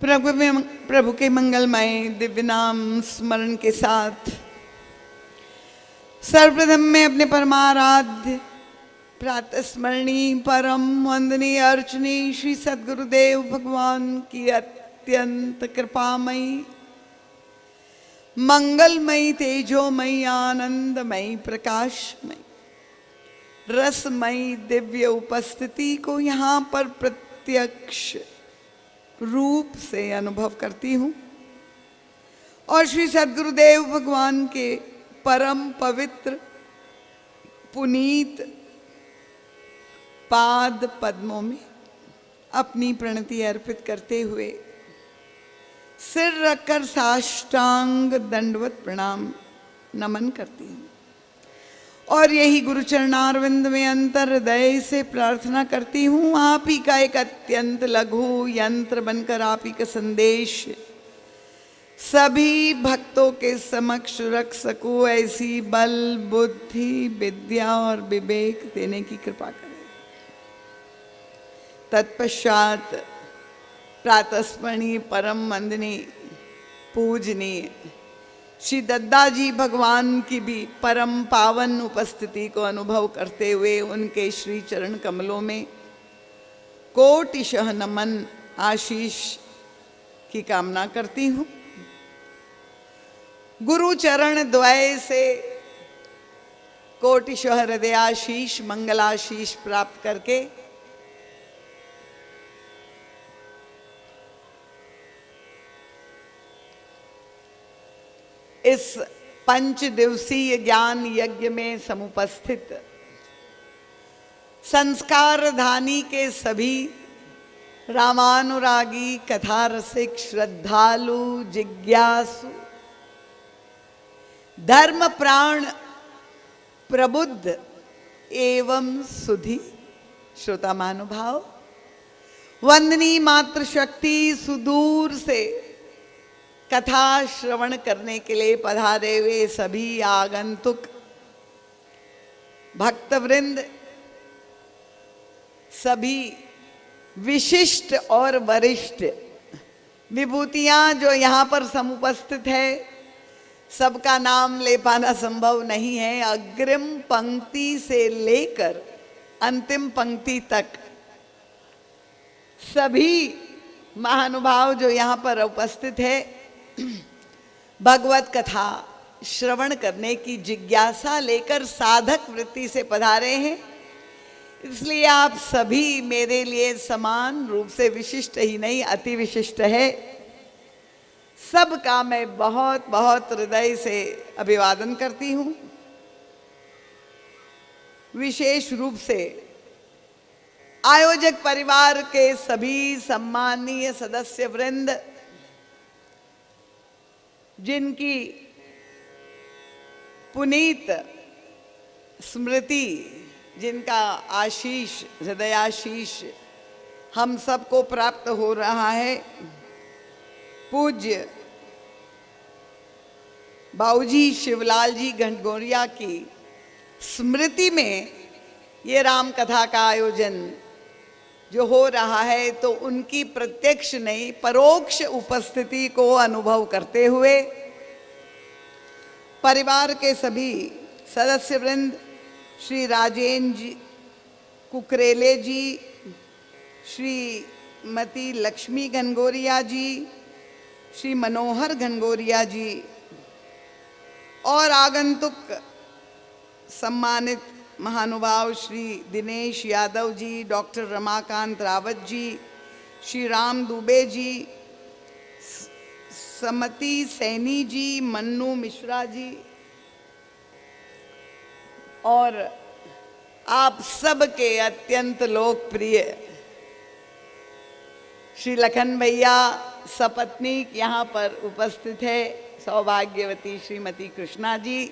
प्रभु के मंगलमय दिव्य नाम स्मरण के साथ सर्वप्रथम मैं अपने परमाराध्य प्रातः स्मरणीय परम वंदनीय अर्चनीय श्री सद्गुरुदेव भगवान की अत्यंत कृपामयी मंगलमयी तेजोमयी आनंदमयी प्रकाशमयी रसमयी दिव्य उपस्थिति को यहाँ पर प्रत्यक्ष रूप से अनुभव करती हूँ और श्री सद्गुरुदेव भगवान के परम पवित्र पुनीत पाद पद्मों में अपनी प्रणति अर्पित करते हुए सिर रखकर साष्टांग दंडवत प्रणाम नमन करती हूँ और यही गुरु चरणारविंद में अंतर हृदय से प्रार्थना करती हूँ। आप ही का एक अत्यंत लघु यंत्र बनकर आप ही का संदेश सभी भक्तों के समक्ष रख सकूं, ऐसी बल बुद्धि विद्या और विवेक देने की कृपा करें। तत्पश्चात प्रातस्मरणीय परम वंदनीय पूजनीय श्री दद्दा जी भगवान की भी परम पावन उपस्थिति को अनुभव करते हुए उनके श्री चरण कमलों में कोटिशः नमन आशीष की कामना करती हूँ। गुरु चरण द्वय से कोटिशः हृदयाशीष मंगलाशीष प्राप्त करके इस पंच दिवसीय ज्ञान यज्ञ में समुपस्थित संस्कार धानी के सभी रामानुरागी कथा रसिक श्रद्धालु जिज्ञासु धर्म प्राण प्रबुद्ध एवं सुधी श्रोता महानुभाव वंदनीय मातृशक्ति सुदूर से कथा श्रवण करने के लिए पधारे हुए सभी आगंतुक भक्तवृंद सभी विशिष्ट और वरिष्ठ विभूतियां जो यहाँ पर समुपस्थित है सबका नाम ले पाना संभव नहीं है। अग्रिम पंक्ति से लेकर अंतिम पंक्ति तक सभी महानुभाव जो यहाँ पर उपस्थित है भगवत कथा श्रवण करने की जिज्ञासा लेकर साधक वृत्ति से पधारे हैं, इसलिए आप सभी मेरे लिए समान रूप से विशिष्ट ही नहीं अति विशिष्ट है। सबका मैं बहुत बहुत हृदय से अभिवादन करती हूँ। विशेष रूप से आयोजक परिवार के सभी सम्माननीय सदस्य वृंद जिनकी पुनीत स्मृति जिनका आशीष हृदयाशीष हम सबको प्राप्त हो रहा है। पूज्य बाबूजी शिवलाल जी घनघोरिया की स्मृति में ये राम कथा का आयोजन जो हो रहा है तो उनकी प्रत्यक्ष नहीं परोक्ष उपस्थिति को अनुभव करते हुए परिवार के सभी सदस्य वृंद श्री राजेंद्र जी कुकरेले जी, श्रीमती लक्ष्मी घनघोरिया जी, श्री मनोहर घनघोरिया जी और आगंतुक सम्मानित महानुभाव श्री दिनेश यादव जी, डॉक्टर रमाकांत रावत जी, श्री राम दुबे जी, समति सैनी जी, मन्नू मिश्रा जी और आप सबके अत्यंत लोकप्रिय श्री लखन भैया सपत्नीक यहाँ पर उपस्थित है, सौभाग्यवती श्रीमती कृष्णा जी,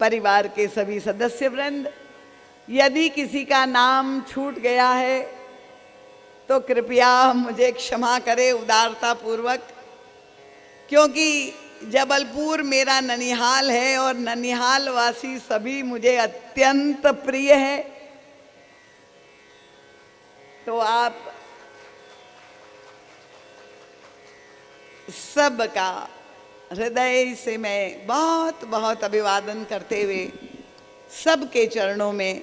परिवार के सभी सदस्य वृंद। यदि किसी का नाम छूट गया है तो कृपया मुझे क्षमा करें उदारता पूर्वक, क्योंकि जबलपुर मेरा ननिहाल है और ननिहाल वासी सभी मुझे अत्यंत प्रिय है। तो आप सबका हृदय से मैं बहुत बहुत अभिवादन करते हुए सबके चरणों में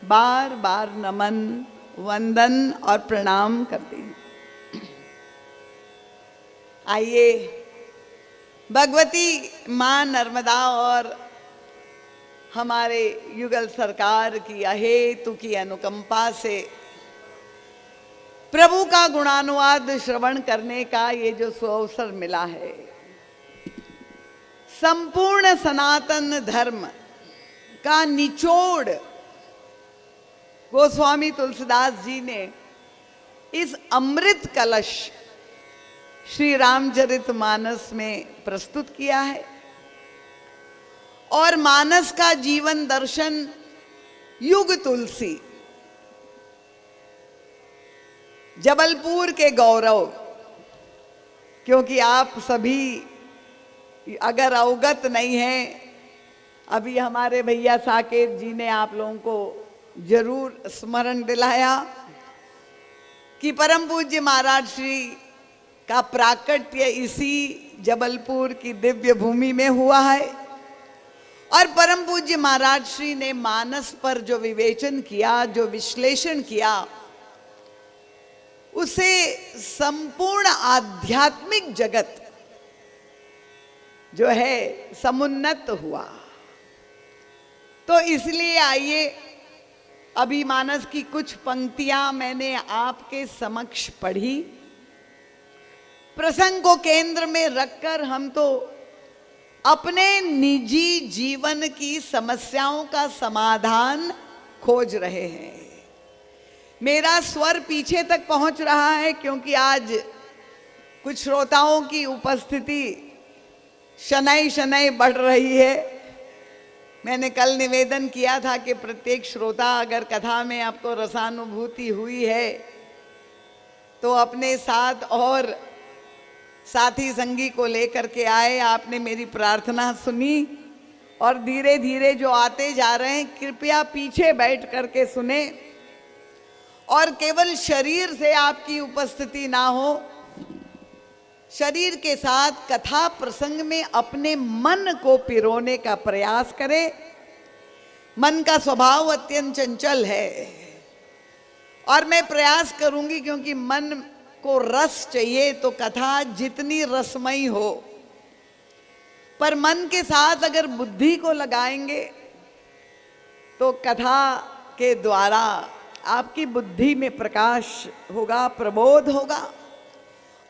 बार बार नमन, वंदन और प्रणाम करती हूँ। आइए भगवती माँ नर्मदा और हमारे युगल सरकार की अहेतु की अनुकंपा से प्रभु का गुणानुवाद श्रवण करने का ये जो सुअवसर मिला है, संपूर्ण सनातन धर्म का निचोड़ गोस्वामी तुलसीदास जी ने इस अमृत कलश श्री रामचरितमानस में प्रस्तुत किया है। और मानस का जीवन दर्शन युग तुलसी, जबलपुर के गौरव, क्योंकि आप सभी अगर अवगत नहीं हैं, अभी हमारे भैया साकेत जी ने आप लोगों को जरूर स्मरण दिलाया कि परम पूज्य महाराज श्री का प्राकट्य इसी जबलपुर की दिव्य भूमि में हुआ है। और परम पूज्य महाराज श्री ने मानस पर जो विवेचन किया, जो विश्लेषण किया, उसे संपूर्ण आध्यात्मिक जगत जो है समुन्नत हुआ। तो इसलिए आइए अभी मानस की कुछ पंक्तियां मैंने आपके समक्ष पढ़ी। प्रसंग को केंद्र में रखकर हम तो अपने निजी जीवन की समस्याओं का समाधान खोज रहे हैं। मेरा स्वर पीछे तक पहुंच रहा है क्योंकि आज कुछ श्रोताओं की उपस्थिति शनै शनै बढ़ रही है। मैंने कल निवेदन किया था कि प्रत्येक श्रोता अगर कथा में आपको रसानुभूति हुई है तो अपने साथ और साथी संगी को लेकर के आए। आपने मेरी प्रार्थना सुनी और धीरे धीरे जो आते जा रहे हैं कृपया पीछे बैठ करके सुने और केवल शरीर से आपकी उपस्थिति ना हो, शरीर के साथ कथा प्रसंग में अपने मन को पिरोने का प्रयास करें। मन का स्वभाव अत्यंत चंचल है और मैं प्रयास करूंगी, क्योंकि मन को रस चाहिए तो कथा जितनी रसमयी हो, पर मन के साथ अगर बुद्धि को लगाएंगे तो कथा के द्वारा आपकी बुद्धि में प्रकाश होगा, प्रबोध होगा।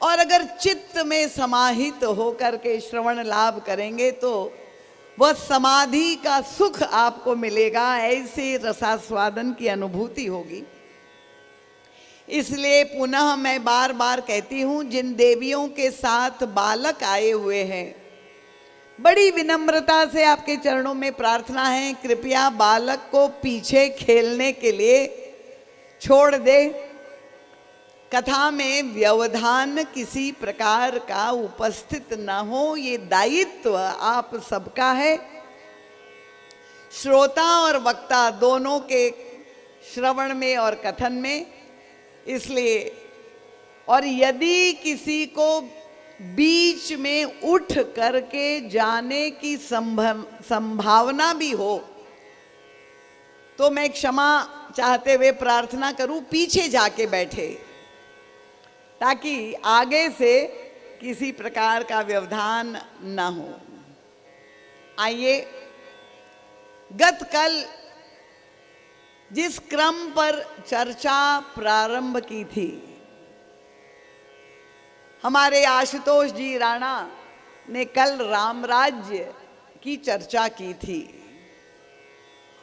और अगर चित्त में समाहित होकर के श्रवण लाभ करेंगे तो वह समाधि का सुख आपको मिलेगा, ऐसे रसास्वादन की अनुभूति होगी। इसलिए पुनः मैं बार बार कहती हूं, जिन देवियों के साथ बालक आए हुए हैं, बड़ी विनम्रता से आपके चरणों में प्रार्थना है, कृपया बालक को पीछे खेलने के लिए छोड़ दे। कथा में व्यवधान किसी प्रकार का उपस्थित न हो, ये दायित्व आप सबका है। श्रोता और वक्ता दोनों के श्रवण में और कथन में। इसलिए और यदि किसी को बीच में उठ करके जाने की संभावना भी हो तो मैं क्षमा चाहते हुए प्रार्थना करूं, पीछे जाके बैठे, ताकि आगे से किसी प्रकार का व्यवधान न हो। आइए, गत कल जिस क्रम पर चर्चा प्रारंभ की थी, हमारे आशुतोष जी राणा ने कल रामराज्य की चर्चा की थी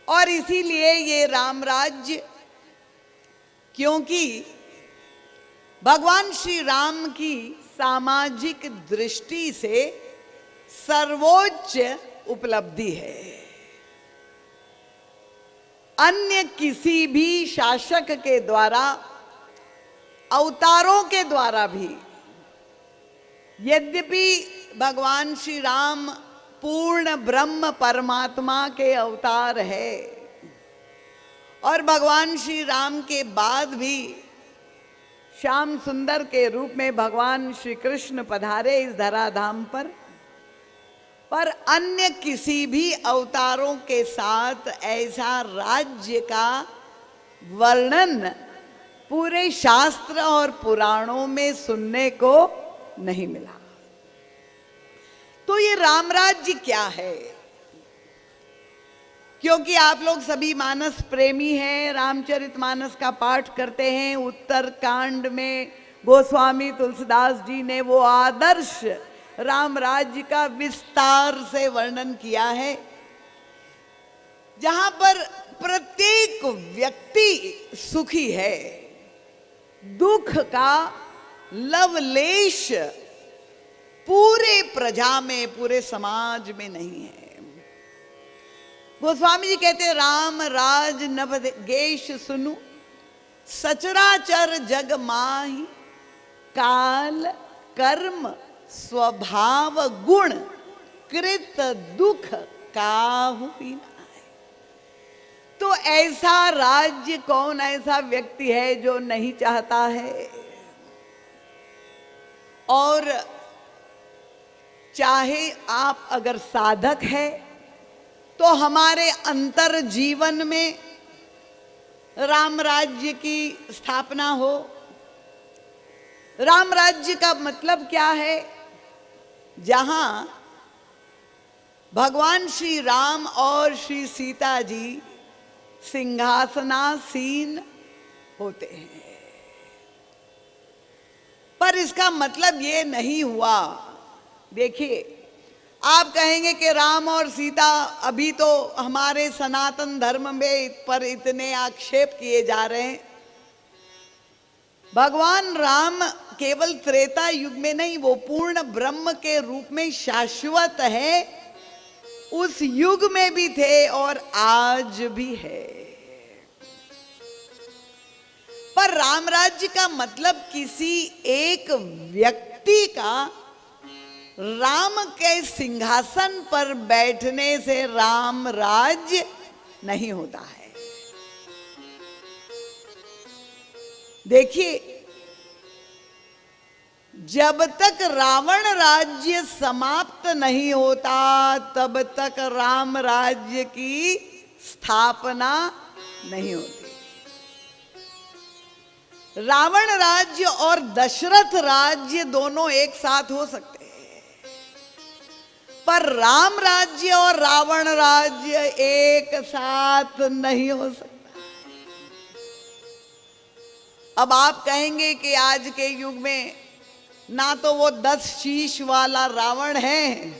और इसीलिए ये रामराज्य, क्योंकि भगवान श्री राम की सामाजिक दृष्टि से सर्वोच्च उपलब्धि है। अन्य किसी भी शासक के द्वारा, अवतारों के द्वारा भी, यद्यपि भगवान श्री राम पूर्ण ब्रह्म परमात्मा के अवतार है और भगवान श्री राम के बाद भी श्याम सुंदर के रूप में भगवान श्री कृष्ण पधारे इस धराधाम पर अन्य किसी भी अवतारों के साथ ऐसा राज्य का वर्णन पूरे शास्त्र और पुराणों में सुनने को नहीं मिला। तो ये राम राज्य क्या है? क्योंकि आप लोग सभी मानस प्रेमी हैं, रामचरितमानस का पाठ करते हैं। उत्तर कांड में गोस्वामी तुलसीदास जी ने वो आदर्श राम राज्य का विस्तार से वर्णन किया है, जहां पर प्रत्येक व्यक्ति सुखी है, दुख का लवलेश पूरे प्रजा में, पूरे समाज में नहीं है। गोस्वामी जी कहते राम राज नभ गेश सुनु, सचराचर जग माही, काल कर्म स्वभाव गुण, कृत दुख काहू बिना। तो ऐसा राज्य कौन ऐसा व्यक्ति है जो नहीं चाहता है? और चाहे आप अगर साधक है तो हमारे अंतर जीवन में राम राज्य की स्थापना हो। राम राज्य का मतलब क्या है? जहां भगवान श्री राम और श्री सीता जी सिंहासनासीन होते हैं। पर इसका मतलब ये नहीं हुआ, देखिए आप कहेंगे कि राम और सीता, अभी तो हमारे सनातन धर्म में पर इतने आक्षेप किए जा रहे हैं। भगवान राम केवल त्रेता युग में नहीं, वो पूर्ण ब्रह्म के रूप में शाश्वत है, उस युग में भी थे और आज भी है। पर राम राज्य का मतलब किसी एक व्यक्ति का राम के सिंहासन पर बैठने से राम राज्य नहीं होता है। देखिए, जब तक रावण राज्य समाप्त नहीं होता तब तक राम राज्य की स्थापना नहीं होती। रावण राज्य और दशरथ राज्य दोनों एक साथ हो सकते हैं, पर राम राज्य और रावण राज्य एक साथ नहीं हो सकता। अब आप कहेंगे कि आज के युग में ना तो वो 10 शीश वाला रावण है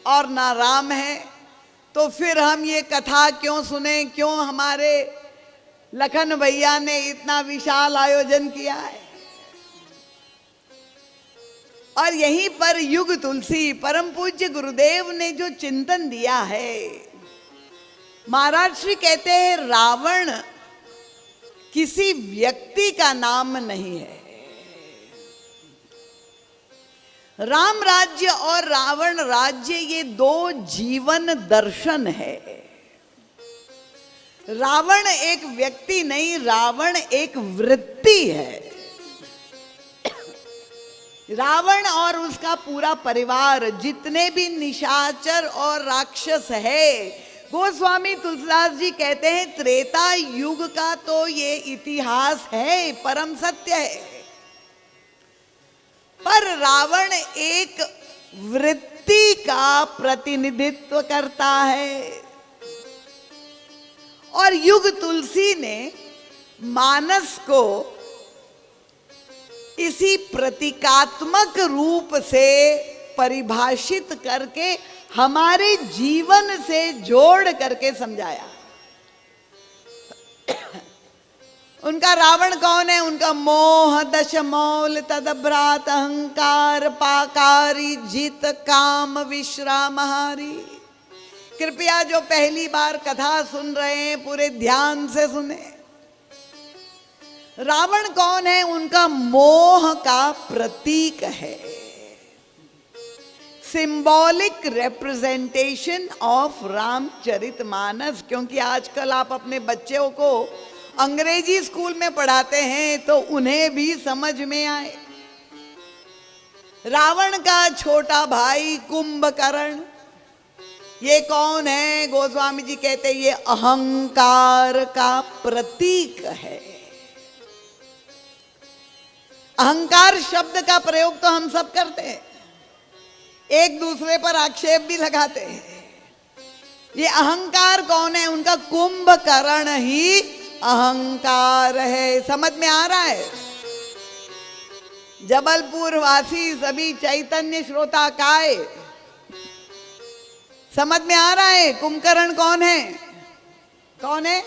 और ना राम है, तो फिर हम ये कथा क्यों सुने? क्यों हमारे लखन भैया ने इतना विशाल आयोजन किया है? और यहीं पर युग तुलसी परम पूज्य गुरुदेव ने जो चिंतन दिया है, महाराज श्री कहते हैं रावण किसी व्यक्ति का नाम नहीं है। राम राज्य और रावण राज्य ये दो जीवन दर्शन है। रावण एक व्यक्ति नहीं, रावण एक वृत्ति है। रावण और उसका पूरा परिवार, जितने भी निशाचर और राक्षस है, गोस्वामी तुलसीदास जी कहते हैं त्रेता युग का तो ये इतिहास है, परम सत्य है। पर रावण एक वृत्ति का प्रतिनिधित्व करता है। और युग तुलसी ने मानस को इसी प्रतीकात्मक रूप से परिभाषित करके हमारे जीवन से जोड़ करके समझाया। उनका रावण कौन है? उनका मोह दश मौल तदभ्रात अहंकार पाकारी जित काम विश्रामहारी। कृपया जो पहली बार कथा सुन रहे हैं पूरे ध्यान से सुने। रावण कौन है? उनका मोह का प्रतीक है, सिंबॉलिक रिप्रेजेंटेशन ऑफ रामचरितमानस। क्योंकि आजकल आप अपने बच्चों को अंग्रेजी स्कूल में पढ़ाते हैं तो उन्हें भी समझ में आए। रावण का छोटा भाई कुंभकर्ण, ये कौन है? गोस्वामी जी कहते ये अहंकार का प्रतीक है। अहंकार शब्द का प्रयोग तो हम सब करते हैं, एक दूसरे पर आक्षेप भी लगाते हैं। ये अहंकार कौन है? उनका कुंभकर्ण ही अहंकार है। समझ में आ रहा है? जबलपुर वासी सभी चैतन्य श्रोता काय, समझ में आ रहा है कुंभकर्ण कौन है? कौन है?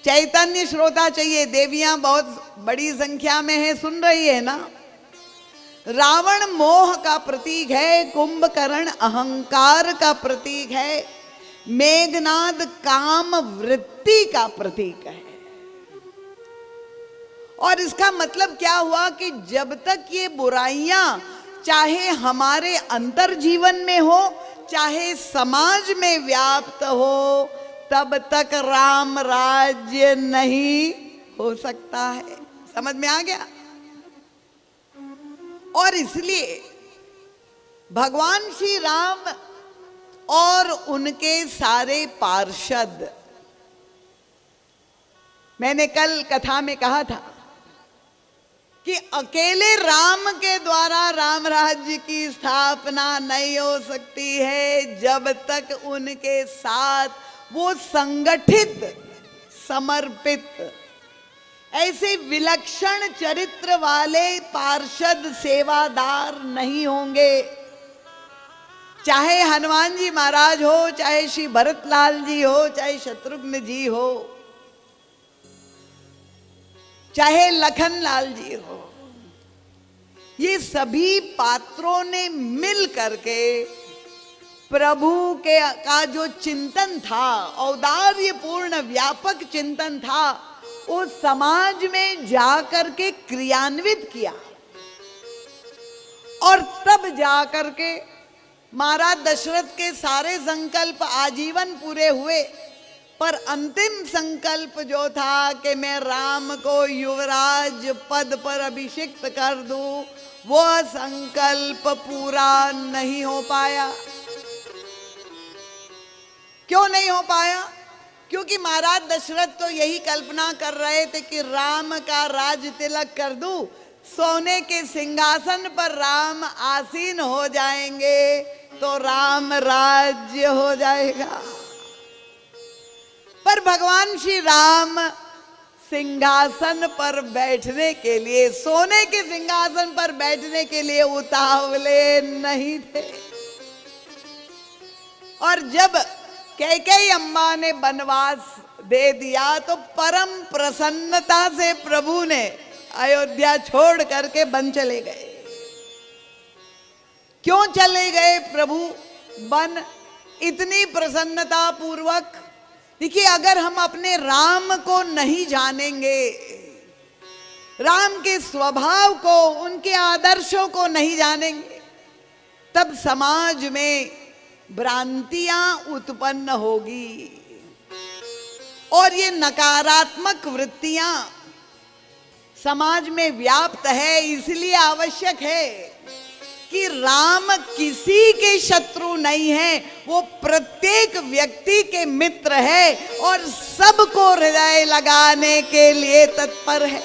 चैतन्य श्रोता चाहिए, देवियां बहुत बड़ी संख्या में है, सुन रही है ना? रावण मोह का प्रतीक है, कुंभकर्ण अहंकार का प्रतीक है, मेघनाद काम वृत्ति का प्रतीक है। और इसका मतलब क्या हुआ कि जब तक ये बुराइयां चाहे हमारे अंतर जीवन में हो, चाहे समाज में व्याप्त हो, तब तक राम राज्य नहीं हो सकता है। समझ में आ गया? और इसलिए भगवान श्री राम और उनके सारे पार्षद, मैंने कल कथा में कहा था कि अकेले राम के द्वारा राम राज्य की स्थापना नहीं हो सकती है जब तक उनके साथ वो संगठित, समर्पित, ऐसे विलक्षण चरित्र वाले पार्षद सेवादार नहीं होंगे। चाहे हनुमान जी महाराज हो, चाहे श्री भरतलाल जी हो, चाहे शत्रुघ्न जी हो, चाहे लखनलाल जी हो, ये सभी पात्रों ने मिल करके प्रभु के का जो चिंतन था, औदार्यपूर्ण व्यापक चिंतन था, वो समाज में जाकर के क्रियान्वित किया। और तब जाकर के महाराज दशरथ के सारे संकल्प आजीवन पूरे हुए। पर अंतिम संकल्प जो था कि मैं राम को युवराज पद पर अभिषिक्त कर दूं, वो संकल्प पूरा नहीं हो पाया। क्यों नहीं हो पाया? क्योंकि महाराज दशरथ तो यही कल्पना कर रहे थे कि राम का राज तिलक कर दूं, सोने के सिंहासन पर राम आसीन हो जाएंगे तो राम राज्य हो जाएगा। पर भगवान श्री राम सिंहासन पर बैठने के लिए, सोने के सिंहासन पर बैठने के लिए उतावले नहीं थे। और जब कैकेयी अम्मा ने वनवास दे दिया तो परम प्रसन्नता से प्रभु ने अयोध्या छोड़ करके वन चले गए। क्यों चले गए प्रभु वन इतनी प्रसन्नता पूर्वक? देखिए, अगर हम अपने राम को नहीं जानेंगे, राम के स्वभाव को, उनके आदर्शों को नहीं जानेंगे, तब समाज में भ्रांतियां उत्पन्न होगी। और ये नकारात्मक वृत्तियां समाज में व्याप्त है। इसलिए आवश्यक है कि राम किसी के शत्रु नहीं है, वो प्रत्येक व्यक्ति के मित्र है और सबको हृदय लगाने के लिए तत्पर है।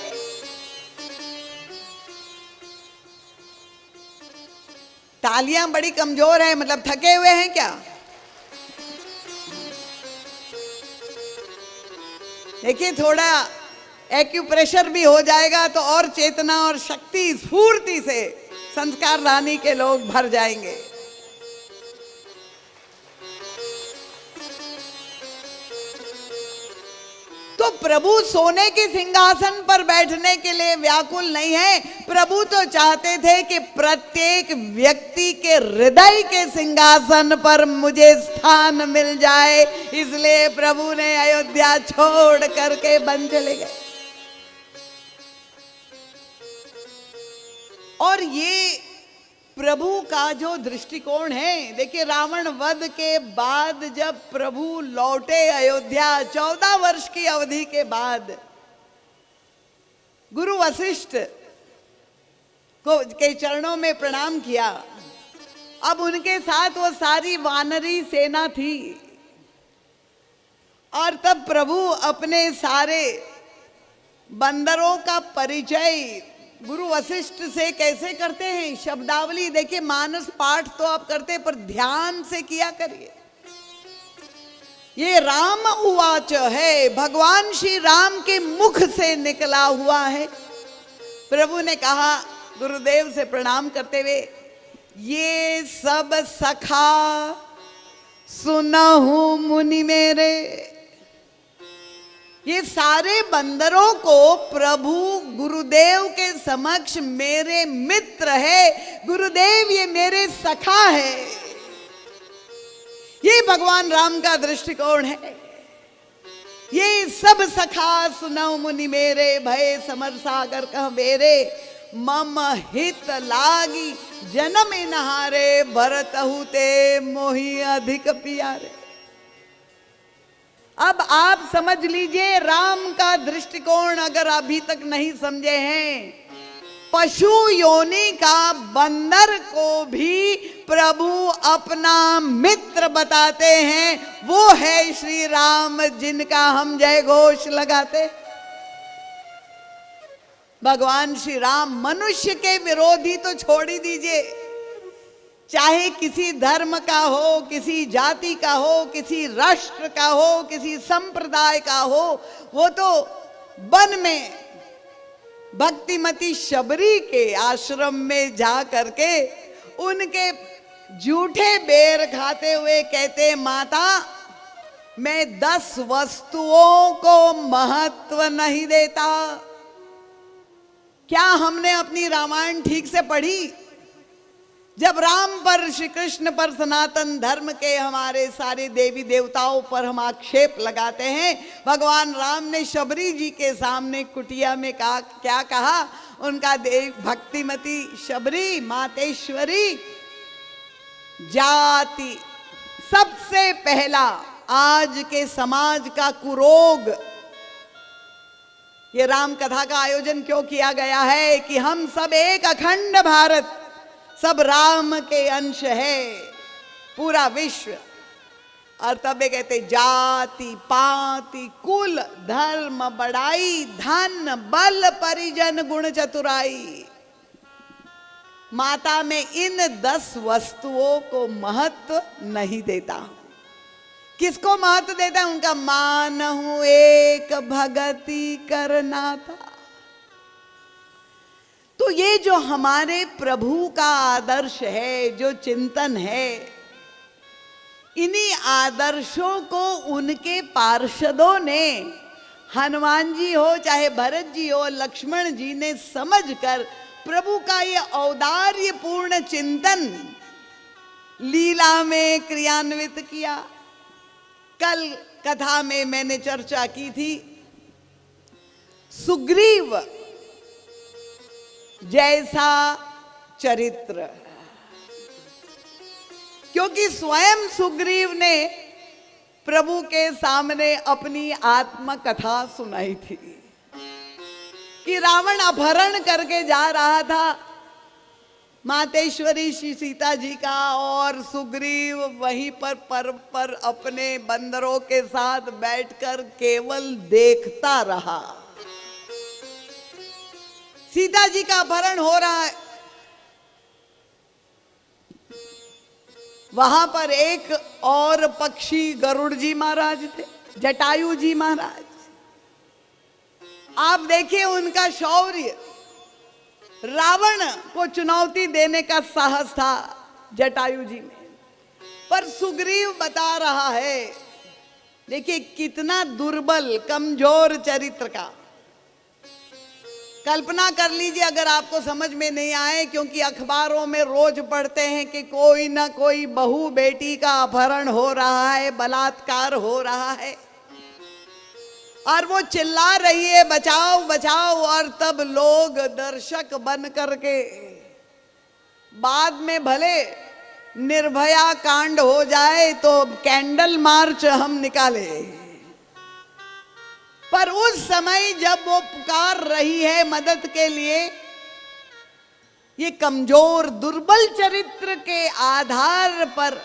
तालियां बड़ी कमजोर है, मतलब थके हुए हैं क्या? देखिए, थोड़ा एक्यूप्रेशर भी हो जाएगा तो और चेतना और शक्ति, स्फूर्ति से संस्कार रानी के लोग भर जाएंगे। तो प्रभु सोने के सिंहासन पर बैठने के लिए व्याकुल नहीं है। प्रभु तो चाहते थे कि प्रत्येक व्यक्ति के हृदय के सिंहासन पर मुझे स्थान मिल जाए। इसलिए प्रभु ने अयोध्या छोड़ करके वन चले गए। और ये प्रभु का जो दृष्टिकोण है, देखिए रावण वध के बाद जब प्रभु लौटे अयोध्या 14 वर्ष की अवधि के बाद, गुरु वशिष्ठ को के चरणों में प्रणाम किया। अब उनके साथ वो सारी वानरी सेना थी और तब प्रभु अपने सारे बंदरों का परिचय गुरु वशिष्ठ से कैसे करते हैं। शब्दावली देखिए, मानस पाठ तो आप करते पर ध्यान से किया करिए। ये राम उवाच है, भगवान श्री राम के मुख से निकला हुआ है। प्रभु ने कहा गुरुदेव से प्रणाम करते हुए, ये सब सखा सुनहु मुनि मेरे। ये सारे बंदरों को प्रभु गुरुदेव के समक्ष मेरे मित्र है, गुरुदेव ये मेरे सखा है। ये भगवान राम का दृष्टिकोण है। ये सब सखा सुनौ मुनि मेरे, भय समर सागर कह मेरे। मम हित लागी जन्म नहारे, भरतहु ते मोहि अधिक प्यारे। अब आप समझ लीजिए, राम का दृष्टिकोण अगर अभी तक नहीं समझे हैं, पशु योनि का बंदर को भी प्रभु अपना मित्र बताते हैं। वो है श्री राम, जिनका हम जय घोष लगाते। भगवान श्री राम मनुष्य के विरोधी तो छोड़ ही दीजिए, चाहे किसी धर्म का हो, किसी जाति का हो, किसी राष्ट्र का हो, किसी संप्रदाय का हो, वो तो वन में भक्तिमती शबरी के आश्रम में जा करके उनके जूठे बेर खाते हुए कहते, माता मैं 10 वस्तुओं को महत्व नहीं देता। क्या हमने अपनी रामायण ठीक से पढ़ी? जब राम पर, श्री कृष्ण पर, सनातन धर्म के हमारे सारे देवी देवताओं पर हम आक्षेप लगाते हैं, भगवान राम ने शबरी जी के सामने कुटिया में कहा, क्या कहा? उनका देव भक्तिमती शबरी मातेश्वरी जाति सबसे पहला आज के समाज का कुरोग। ये राम कथा का आयोजन क्यों किया गया है कि हम सब एक अखंड भारत, सब राम के अंश है, पूरा विश्व। और तब ये कहते, जाति पाति कुल धर्म बड़ाई, धन बल परिजन गुण चतुराई। माता में इन 10 वस्तुओं को महत्व नहीं देता। किसको महत्व देता है? उनका मानहु एक भगति करना था। तो ये जो हमारे प्रभु का आदर्श है, जो चिंतन है, इन्हीं आदर्शों को उनके पार्षदों ने, हनुमान जी हो चाहे भरत जी हो, लक्ष्मण जी ने समझकर प्रभु का ये औदार्यपूर्ण चिंतन लीला में क्रियान्वित किया। कल कथा में मैंने चर्चा की थी, सुग्रीव जैसा चरित्र, क्योंकि स्वयं सुग्रीव ने प्रभु के सामने अपनी आत्मकथा सुनाई थी कि रावण अपहरण करके जा रहा था मातेश्वरी श्री सीता जी का, और सुग्रीव वहीं पर पर्वत पर अपने बंदरों के साथ बैठकर केवल देखता रहा। सीता जी का अपहरण हो रहा है। वहां पर एक और पक्षी गरुड़ जी महाराज थे, जटायु जी महाराज। आप देखिए उनका शौर्य, रावण को चुनौती देने का साहस था जटायु जी में। पर सुग्रीव बता रहा है, देखिए कितना दुर्बल कमजोर चरित्र का। कल्पना कर लीजिए अगर आपको समझ में नहीं आए, क्योंकि अखबारों में रोज पढ़ते हैं कि कोई ना कोई बहू बेटी का अपहरण हो रहा है, बलात्कार हो रहा है, और वो चिल्ला रही है बचाओ बचाओ, और तब लोग दर्शक बन करके बाद में भले निर्भया कांड हो जाए तो कैंडल मार्च हम निकाले, पर उस समय जब वो पुकार रही है मदद के लिए, ये कमजोर दुर्बल चरित्र के आधार पर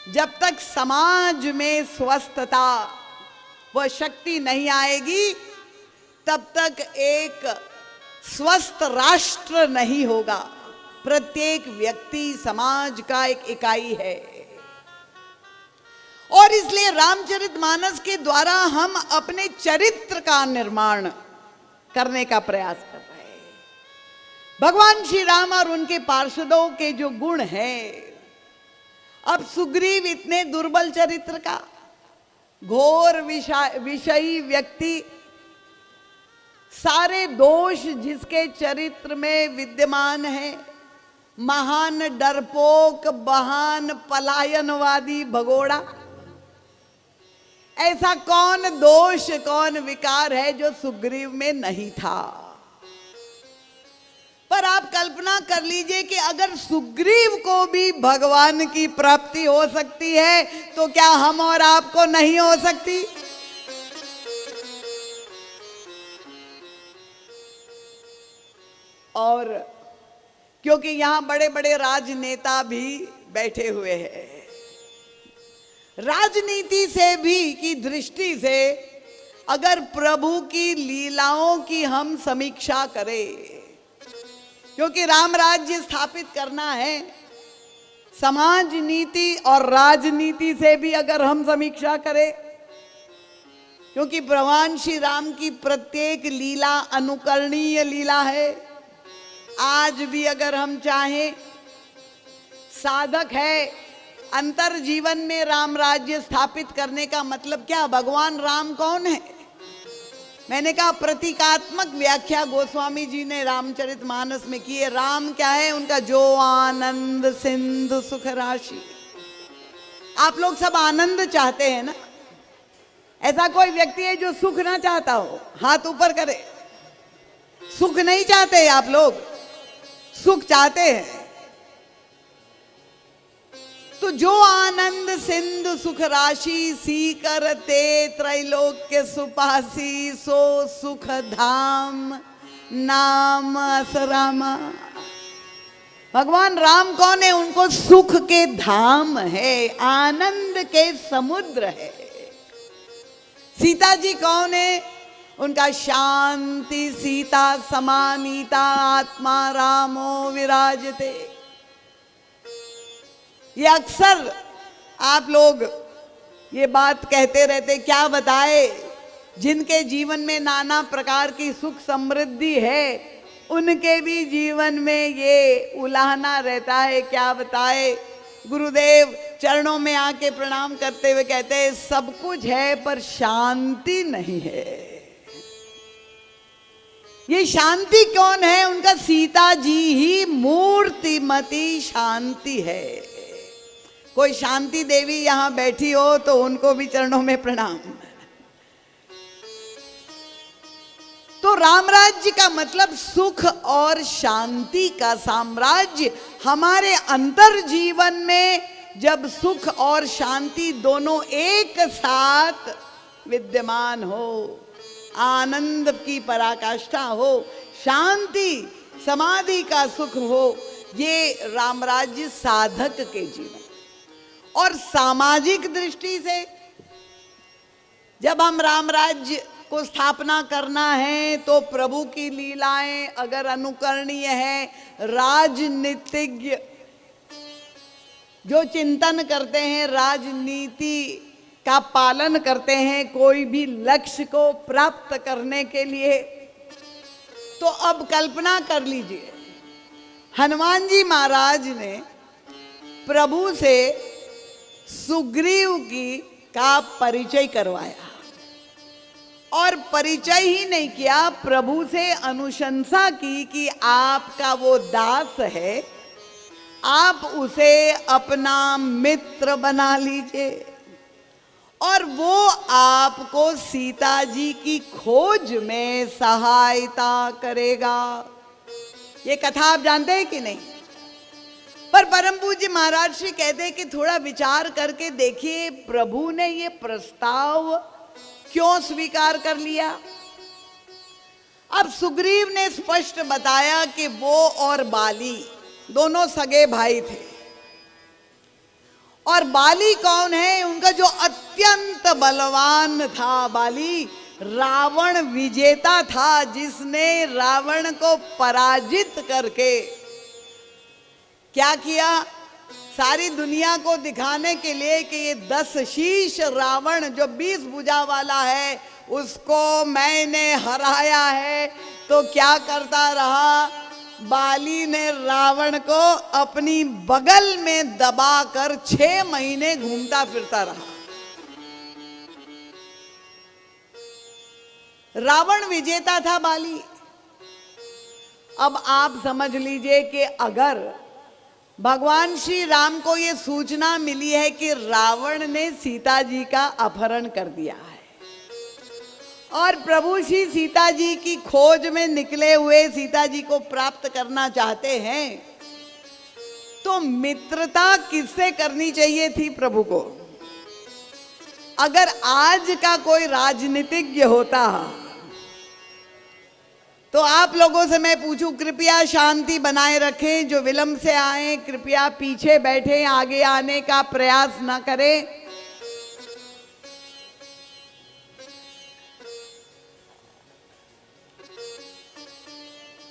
जब तक समाज में स्वस्थता व शक्ति नहीं आएगी, तब तक एक स्वस्थ राष्ट्र नहीं होगा। प्रत्येक व्यक्ति समाज का एक इकाई है, और इसलिए रामचरितमानस के द्वारा हम अपने चरित्र का निर्माण करने का प्रयास कर रहे हैं। भगवान श्री राम और उनके पार्षदों के जो गुण हैं, अब सुग्रीव इतने दुर्बल चरित्र का घोर विषयी व्यक्ति, सारे दोष जिसके चरित्र में विद्यमान है, महान डरपोक, महान पलायनवादी भगोड़ा, ऐसा कौन दोष कौन विकार है जो सुग्रीव में नहीं था। पर आप कल्पना कर लीजिए कि अगर सुग्रीव को भी भगवान की प्राप्ति हो सकती है, तो क्या हम और आपको नहीं हो सकती? और क्योंकि यहां बड़े बड़े राजनेता भी बैठे हुए हैं, राजनीति से भी की दृष्टि से अगर प्रभु की लीलाओं की हम समीक्षा करें, क्योंकि राम राज्य स्थापित करना है, समाज नीति और राजनीति से भी अगर हम समीक्षा करें, क्योंकि भगवान श्री राम की प्रत्येक लीला अनुकरणीय लीला है। आज भी अगर हम चाहें, साधक है अंतर जीवन में राम राज्य स्थापित करने का मतलब क्या? भगवान राम कौन है? मैंने कहा प्रतीकात्मक व्याख्या गोस्वामी जी ने रामचरितमानस में की है। राम क्या है? उनका जो आनंद सिंधु सुख राशि। आप लोग सब आनंद चाहते हैं ना? ऐसा कोई व्यक्ति है जो सुख ना चाहता हो? हाथ ऊपर करे। सुख नहीं चाहते आप लोग, सुख चाहते हैं। तो जो आनंद सिंधु सुख राशि, सी करते त्रैलोक्य सुपासी, सो सुख धाम नाम असरामा। भगवान राम कौन है? उनको सुख के धाम है, आनंद के समुद्र है। सीता जी कौन है? उनका शांति सीता समानीता आत्मा रामो विराजते। ये अक्सर आप लोग ये बात कहते रहते, क्या बताए, जिनके जीवन में नाना प्रकार की सुख समृद्धि है, उनके भी जीवन में ये उलाहना रहता है। क्या बताए? गुरुदेव चरणों में आके प्रणाम करते हुए कहते हैं, सब कुछ है पर शांति नहीं है। ये शांति कौन है? उनका सीता जी ही मूर्तिमती शांति है। कोई शांति देवी यहां बैठी हो तो उनको भी चरणों में प्रणाम। तो रामराज्य का मतलब सुख और शांति का साम्राज्य। हमारे अंतर जीवन में जब सुख और शांति दोनों एक साथ विद्यमान हो, आनंद की पराकाष्ठा हो, शांति समाधि का सुख हो, ये रामराज्य साधक के जीवन। और सामाजिक दृष्टि से जब हम रामराज्य को स्थापना करना है, तो प्रभु की लीलाएं अगर अनुकरणीय है, राजनीतिज्ञ जो चिंतन करते हैं, राजनीति का पालन करते हैं कोई भी लक्ष्य को प्राप्त करने के लिए, तो अब कल्पना कर लीजिए, हनुमान जी महाराज ने प्रभु से सुग्रीव का परिचय करवाया, और परिचय ही नहीं किया, प्रभु से अनुशंसा की कि आपका वो दास है, आप उसे अपना मित्र बना लीजिए और वो आपको सीता जी की खोज में सहायता करेगा। ये कथा आप जानते हैं कि नहीं? पर परम पूज्य महाराज श्री कहते हैं कि थोड़ा विचार करके देखिए, प्रभु ने ये प्रस्ताव क्यों स्वीकार कर लिया। अब सुग्रीव ने स्पष्ट बताया कि वो और बाली दोनों सगे भाई थे, और बाली कौन है? उनका जो अत्यंत बलवान था, बाली रावण विजेता था, जिसने रावण को पराजित करके क्या किया, सारी दुनिया को दिखाने के लिए कि ये 10 शीश रावण जो 20 भुजा वाला है उसको मैंने हराया है। तो क्या करता रहा, बाली ने रावण को अपनी बगल में दबाकर 6 महीने घूमता फिरता रहा। रावण विजेता था बाली। अब आप समझ लीजिए कि अगर भगवान श्री राम को ये सूचना मिली है कि रावण ने सीता जी का अपहरण कर दिया है, और प्रभु श्री सीता जी की खोज में निकले हुए सीता जी को प्राप्त करना चाहते हैं, तो मित्रता किससे करनी चाहिए थी प्रभु को? अगर आज का कोई राजनीतिज्ञ होता तो आप लोगों से मैं पूछूं, कृपया शांति बनाए रखें, जो विलंब से आए कृपया पीछे बैठे, आगे आने का प्रयास न करें।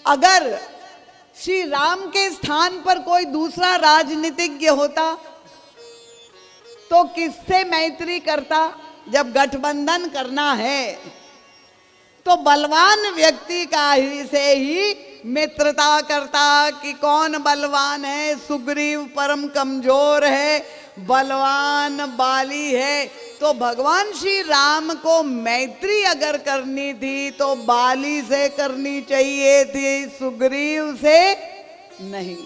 अगर श्री राम के स्थान पर कोई दूसरा राजनीतिज्ञ होता तो किससे मैत्री करता? जब गठबंधन करना है तो बलवान व्यक्ति का ही से ही मित्रता करता कि कौन बलवान है। सुग्रीव परम कमजोर है, बलवान बाली है, तो भगवान श्री राम को मैत्री अगर करनी थी तो बाली से करनी चाहिए थी, सुग्रीव से नहीं।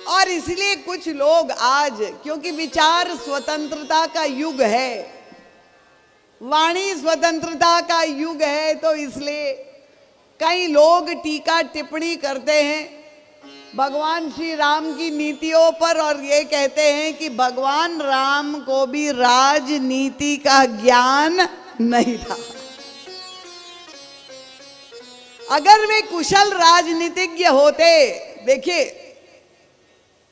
और इसलिए कुछ लोग आज, क्योंकि विचार स्वतंत्रता का युग है, वाणी स्वतंत्रता का युग है, तो इसलिए कई लोग टीका टिप्पणी करते हैं भगवान श्री राम की नीतियों पर, और ये कहते हैं कि भगवान राम को भी राजनीति का ज्ञान नहीं था। अगर वे कुशल राजनीतिज्ञ होते, देखिए,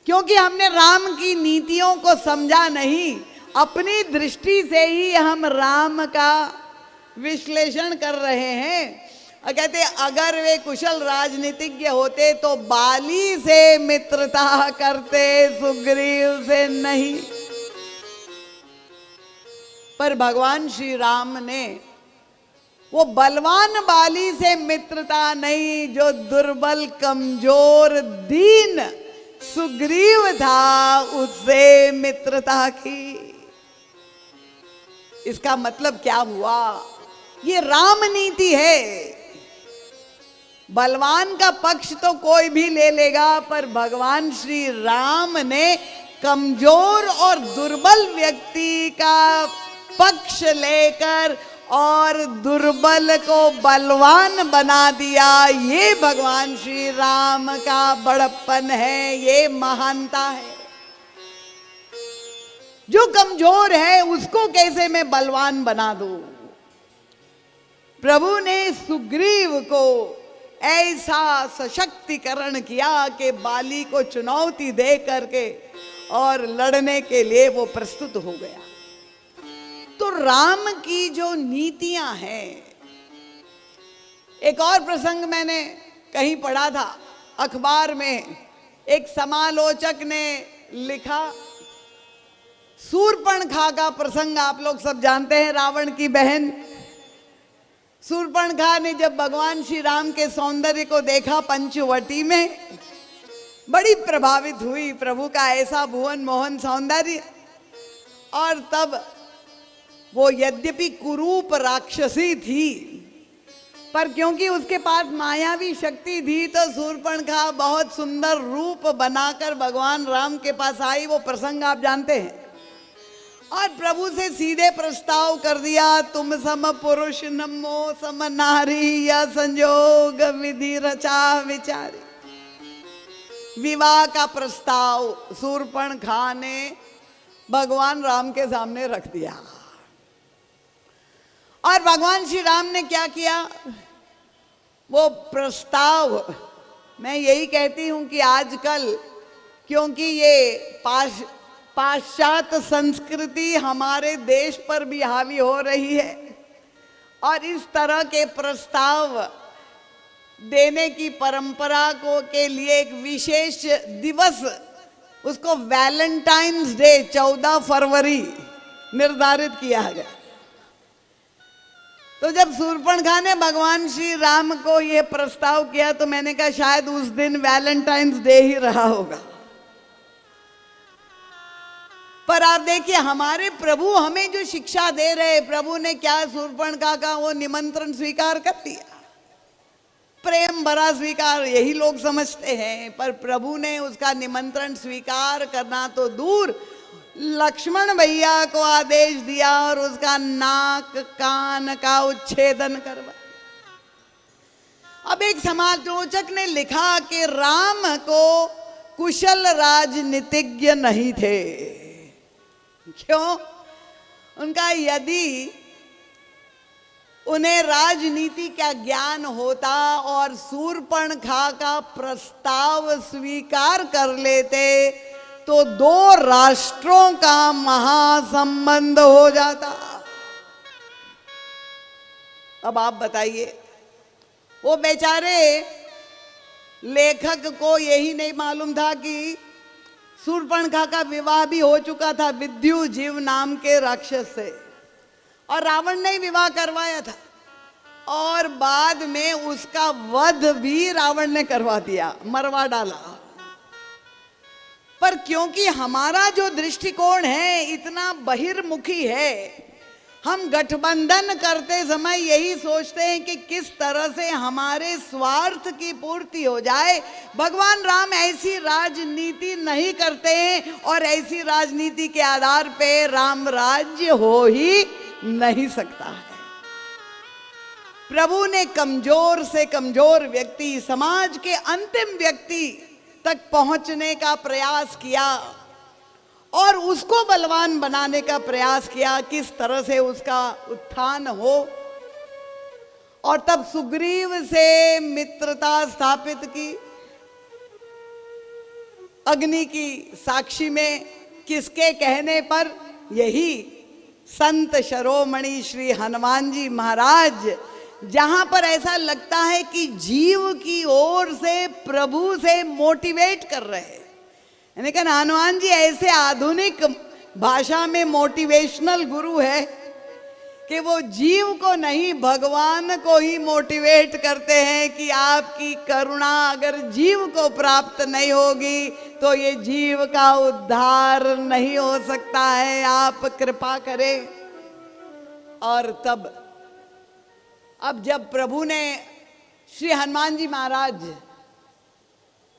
क्योंकि हमने राम की नीतियों को समझा नहीं, अपनी दृष्टि से ही हम राम का विश्लेषण कर रहे हैं। और कहते अगर वे कुशल राजनीतिज्ञ होते तो बाली से मित्रता करते, सुग्रीव से नहीं। पर भगवान श्री राम ने वो बलवान बाली से मित्रता नहीं, जो दुर्बल कमजोर दीन सुग्रीव था उससे मित्रता की। इसका मतलब क्या हुआ? ये राम नीति है। बलवान का पक्ष तो कोई भी ले लेगा, पर भगवान श्री राम ने कमजोर और दुर्बल व्यक्ति का पक्ष लेकर और दुर्बल को बलवान बना दिया। ये भगवान श्री राम का बड़प्पन है, ये महानता है। जो कमजोर है उसको कैसे मैं बलवान बना दूं? प्रभु ने सुग्रीव को ऐसा सशक्तिकरण किया कि बाली को चुनौती दे करके और लड़ने के लिए वो प्रस्तुत हो गया। तो राम की जो नीतियां हैं, एक और प्रसंग मैंने कहीं पढ़ा था अखबार में, एक समालोचक ने लिखा, शूर्पणखा का प्रसंग आप लोग सब जानते हैं, रावण की बहन शूर्पणखा ने जब भगवान श्री राम के सौंदर्य को देखा पंचवटी में, बड़ी प्रभावित हुई प्रभु का ऐसा भुवन मोहन सौंदर्य। और तब वो यद्यपि कुरूप राक्षसी थी, पर क्योंकि उसके पास मायावी शक्ति थी तो शूर्पणखा बहुत सुंदर रूप बनाकर भगवान राम के पास आई। वो प्रसंग आप जानते हैं। और प्रभु से सीधे प्रस्ताव कर दिया, तुम सम पुरुष नमो सम नारी, या संजोग विधि रचा विचारी। विवाह का प्रस्ताव शूर्पणखा ने भगवान राम के सामने रख दिया। और भगवान श्री राम ने क्या किया? वो प्रस्ताव, मैं यही कहती हूं कि आजकल क्योंकि ये पाश्चात्य संस्कृति हमारे देश पर भी हावी हो रही है और इस तरह के प्रस्ताव देने की परंपरा को के लिए एक विशेष दिवस, उसको वैलेंटाइंस डे 14 फरवरी निर्धारित किया गया। तो जब शूर्पणखा ने भगवान श्री राम को यह प्रस्ताव किया तो मैंने कहा शायद उस दिन वैलेंटाइंस डे ही रहा होगा। पर आप देखिए हमारे प्रभु हमें जो शिक्षा दे रहे, प्रभु ने क्या शूर्पणखा का वो निमंत्रण स्वीकार कर लिया, प्रेम भरा स्वीकार, यही लोग समझते हैं। पर प्रभु ने उसका निमंत्रण स्वीकार करना तो दूर, लक्ष्मण भैया को आदेश दिया और उसका नाक कान का उच्छेदन करवा। अब एक समालोचक ने लिखा कि राम को कुशल राजनीतिज्ञ नहीं थे। क्यों? उनका यदि उन्हें राजनीति का ज्ञान होता और शूर्पणखा का प्रस्ताव स्वीकार कर लेते तो 2 राष्ट्रों का महासंबंध हो जाता। अब आप बताइए, वो बेचारे लेखक को यही नहीं मालूम था कि शूर्पणखा का विवाह भी हो चुका था विद्युजीव नाम के राक्षस से, और रावण ने विवाह करवाया था और बाद में उसका वध भी रावण ने करवा दिया, मरवा डाला। पर क्योंकि हमारा जो दृष्टिकोण है इतना बहिर्मुखी है, हम गठबंधन करते समय यही सोचते हैं कि किस तरह से हमारे स्वार्थ की पूर्ति हो जाए। भगवान राम ऐसी राजनीति नहीं करते हैं और ऐसी राजनीति के आधार पे राम राज्य हो ही नहीं सकता है। प्रभु ने कमजोर से कमजोर व्यक्ति, समाज के अंतिम व्यक्ति तक पहुंचने का प्रयास किया और उसको बलवान बनाने का प्रयास किया, किस तरह से उसका उत्थान हो। और तब सुग्रीव से मित्रता स्थापित की, अग्नि की साक्षी में, किसके कहने पर? यही संत शिरोमणि श्री हनुमान जी महाराज, जहां पर ऐसा लगता है कि जीव की ओर से प्रभु से मोटिवेट कर रहे हैं। यानी कि हनुमान जी ऐसे आधुनिक भाषा में मोटिवेशनल गुरु है कि वो जीव को नहीं भगवान को ही मोटिवेट करते हैं कि आपकी करुणा अगर जीव को प्राप्त नहीं होगी तो ये जीव का उद्धार नहीं हो सकता है, आप कृपा करें। और तब अब जब प्रभु ने श्री हनुमान जी महाराज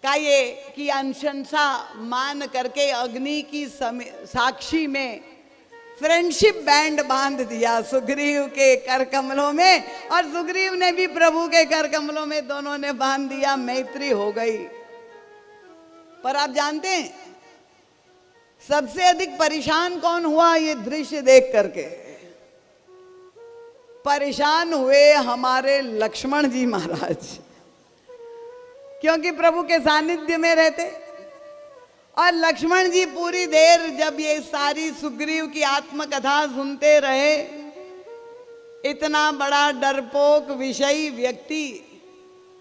का ये की अनुशंसा मान करके अग्नि की साक्षी में फ्रेंडशिप बैंड बांध दिया सुग्रीव के कर कमलों में, और सुग्रीव ने भी प्रभु के कर कमलों में, दोनों ने बांध दिया, मैत्री हो गई। पर आप जानते हैं सबसे अधिक परेशान कौन हुआ ये दृश्य देख करके? परेशान हुए हमारे लक्ष्मण जी महाराज, क्योंकि प्रभु के सानिध्य में रहते। और लक्ष्मण जी पूरी देर जब ये सारी सुग्रीव की आत्मकथा सुनते रहे, इतना बड़ा डरपोक विषयी व्यक्ति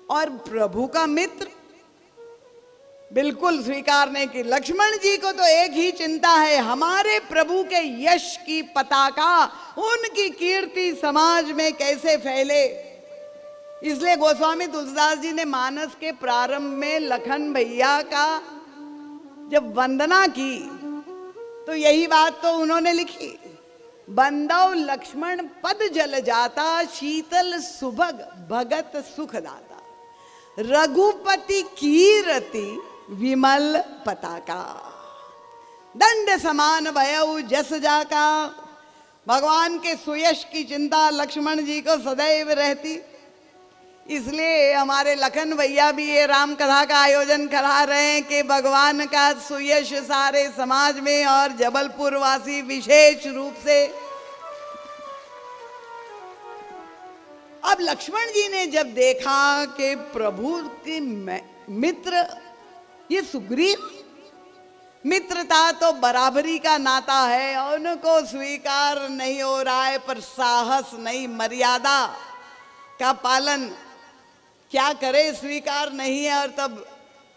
और प्रभु का मित्र, बिल्कुल स्वीकार नहीं की। लक्ष्मण जी को तो एक ही चिंता है, हमारे प्रभु के यश की पताका, उनकी कीर्ति समाज में कैसे फैले। इसलिए गोस्वामी तुलसीदास जी ने मानस के प्रारंभ में लखन भैया का जब वंदना की तो यही बात तो उन्होंने लिखी, बंदव लक्ष्मण पद जल जाता, शीतल सुभग भगत सुख दाता, रघुपति कीरति विमल पताका, दंड समान भयउ जस जाका। भगवान के सुयश की चिंता लक्ष्मण जी को सदैव रहती। इसलिए हमारे लखन भैया भी ये राम कथा का आयोजन करा रहे हैं कि भगवान का सुयश सारे समाज में और जबलपुर वासी विशेष रूप से। अब लक्ष्मण जी ने जब देखा कि प्रभु के मित्र ये सुग्रीव, मित्रता तो बराबरी का नाता है, उनको स्वीकार नहीं हो रहा है, पर साहस नहीं, मर्यादा का पालन क्या करे, स्वीकार नहीं है। और तब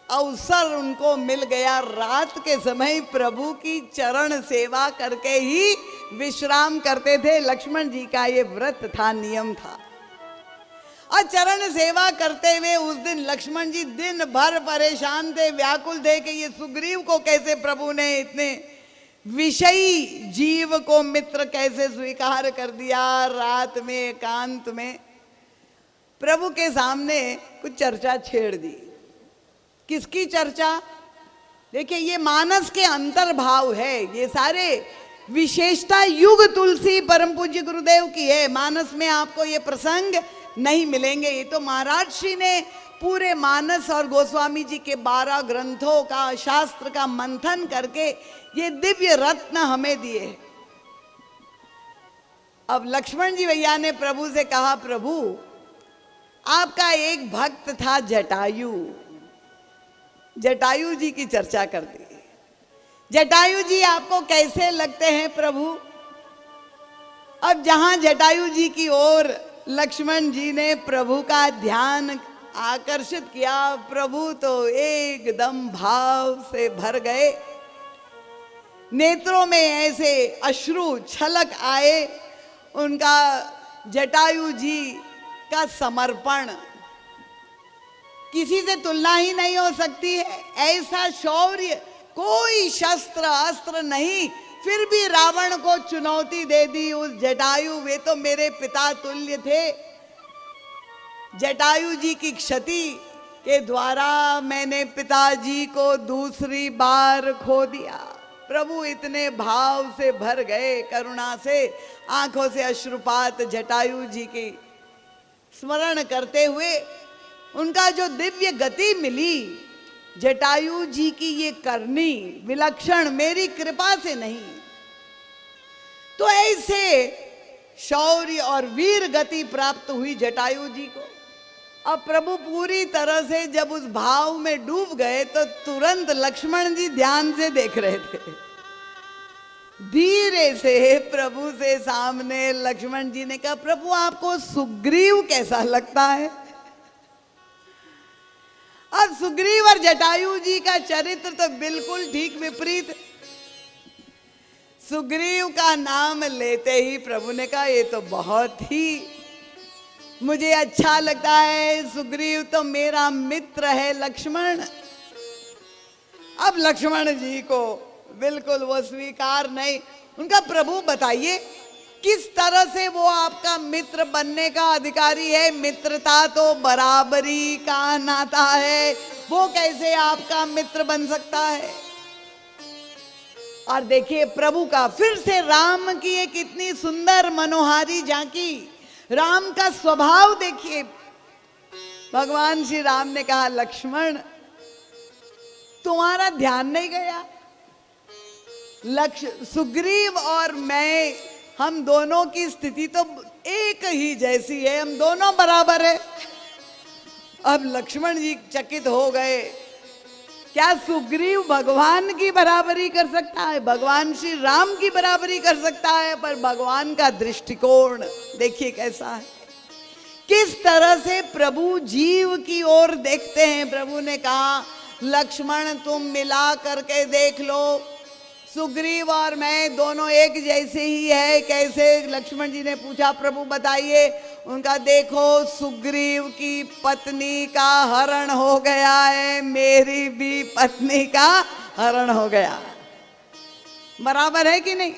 अवसर उनको मिल गया, रात के समय प्रभु की चरण सेवा करके ही विश्राम करते थे। लक्ष्मण जी का ये व्रत था, नियम था। और चरण सेवा करते हुए उस दिन लक्ष्मण जी दिन भर परेशान थे, व्याकुल थे कि ये सुग्रीव को कैसे प्रभु ने इतने विषयी जीव को मित्र कैसे स्वीकार कर दिया। रात में एकांत में प्रभु के सामने कुछ चर्चा छेड़ दी। किसकी चर्चा? देखिए, ये मानस के अंतर्भाव है, ये सारे विशेषता युग तुलसी परम पूज्य गुरुदेव की है। मानस में आपको ये प्रसंग नहीं मिलेंगे। ये तो महाराज श्री ने पूरे मानस और गोस्वामी जी के 12 ग्रंथों का, शास्त्र का मंथन करके ये दिव्य रत्न हमें दिए। अब लक्ष्मण जी भैया ने प्रभु से कहा, प्रभु आपका एक भक्त था जटायु, जटायु जी की चर्चा कर दी। जटायु जी आपको कैसे लगते हैं प्रभु? अब जहां जटायु जी की ओर लक्ष्मण जी ने प्रभु का ध्यान आकर्षित किया, प्रभु तो एकदम भाव से भर गए, नेत्रों में ऐसे अश्रु छलक आए। उनका जटायु जी का समर्पण किसी से तुलना ही नहीं हो सकती है। ऐसा शौर्य कोई शस्त्र अस्त्र नहीं, फिर भी रावण को चुनौती दे दी उस जटायु। वे तो मेरे पिता तुल्य थे। जटायु जी की क्षति के द्वारा मैंने पिताजी को दूसरी बार खो दिया। प्रभु इतने भाव से भर गए, करुणा से आंखों से अश्रुपात जटायु जी की स्मरण करते हुए। उनका जो दिव्य गति मिली, जटायु जी की ये करनी विलक्षण, मेरी कृपा से नहीं। तो ऐसे शौर्य और वीर गति प्राप्त हुई जटायु जी को। अब प्रभु पूरी तरह से जब उस भाव में डूब गए तो तुरंत लक्ष्मण जी ध्यान से देख रहे थे। धीरे से प्रभु से सामने लक्ष्मण जी ने कहा, प्रभु आपको सुग्रीव कैसा लगता है? अब सुग्रीव और जटायु जी का चरित्र तो बिल्कुल ठीक विपरीत। सुग्रीव का नाम लेते ही प्रभु ने कहा, ये तो बहुत ही मुझे अच्छा लगता है, सुग्रीव तो मेरा मित्र है लक्ष्मण। अब लक्ष्मण जी को बिल्कुल वो स्वीकार नहीं। उनका, प्रभु बताइए किस तरह से वो आपका मित्र बनने का अधिकारी है? मित्रता तो बराबरी का नाता है, वो कैसे आपका मित्र बन सकता है? और देखिए प्रभु का फिर से राम की एक इतनी सुंदर मनोहारी झांकी। राम का स्वभाव देखिए। भगवान श्री राम ने कहा, लक्ष्मण तुम्हारा ध्यान नहीं गया, सुग्रीव और मैं, हम दोनों की स्थिति तो एक ही जैसी है, हम दोनों बराबर है। अब लक्ष्मण जी चकित हो गए, क्या सुग्रीव भगवान की बराबरी कर सकता है? भगवान श्री राम की बराबरी कर सकता है, पर भगवान का दृष्टिकोण देखिए कैसा है, किस तरह से प्रभु जीव की ओर देखते हैं। प्रभु ने कहा, लक्ष्मण तुम मिला करके देख लो, सुग्रीव और मैं दोनों एक जैसे ही है। कैसे? लक्ष्मण जी ने पूछा, प्रभु बताइए। उनका, देखो सुग्रीव की पत्नी का हरण हो गया है, मेरी भी पत्नी का हरण हो गया, बराबर है कि नहीं?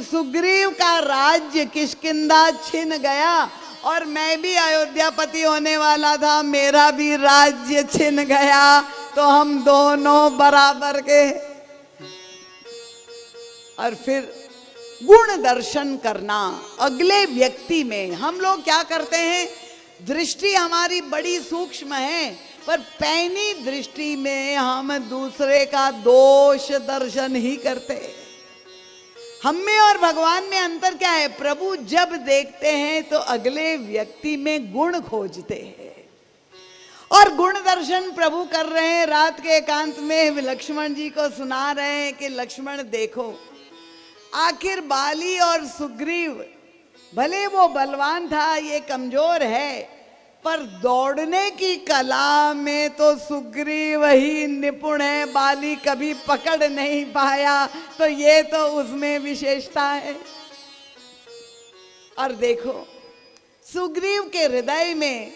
सुग्रीव का राज्य किष्किंधा छिन गया और मैं भी अयोध्यापति होने वाला था, मेरा भी राज्य छिन गया, तो हम दोनों बराबर के। और फिर गुण दर्शन करना अगले व्यक्ति में। हम लोग क्या करते हैं, दृष्टि हमारी बड़ी सूक्ष्म है, पर पैनी दृष्टि में हम दूसरे का दोष दर्शन ही करते हैं। हम में और भगवान में अंतर क्या है? प्रभु जब देखते हैं तो अगले व्यक्ति में गुण खोजते हैं, और गुण दर्शन प्रभु कर रहे हैं। रात के एकांत में लक्ष्मण जी को सुना रहे हैं कि लक्ष्मण देखो, आखिर बाली और सुग्रीव, भले वो बलवान था, ये कमजोर है, पर दौड़ने की कला में तो सुग्रीव ही निपुण है, बाली कभी पकड़ नहीं पाया, तो ये तो उसमें विशेषता है। और देखो, सुग्रीव के हृदय में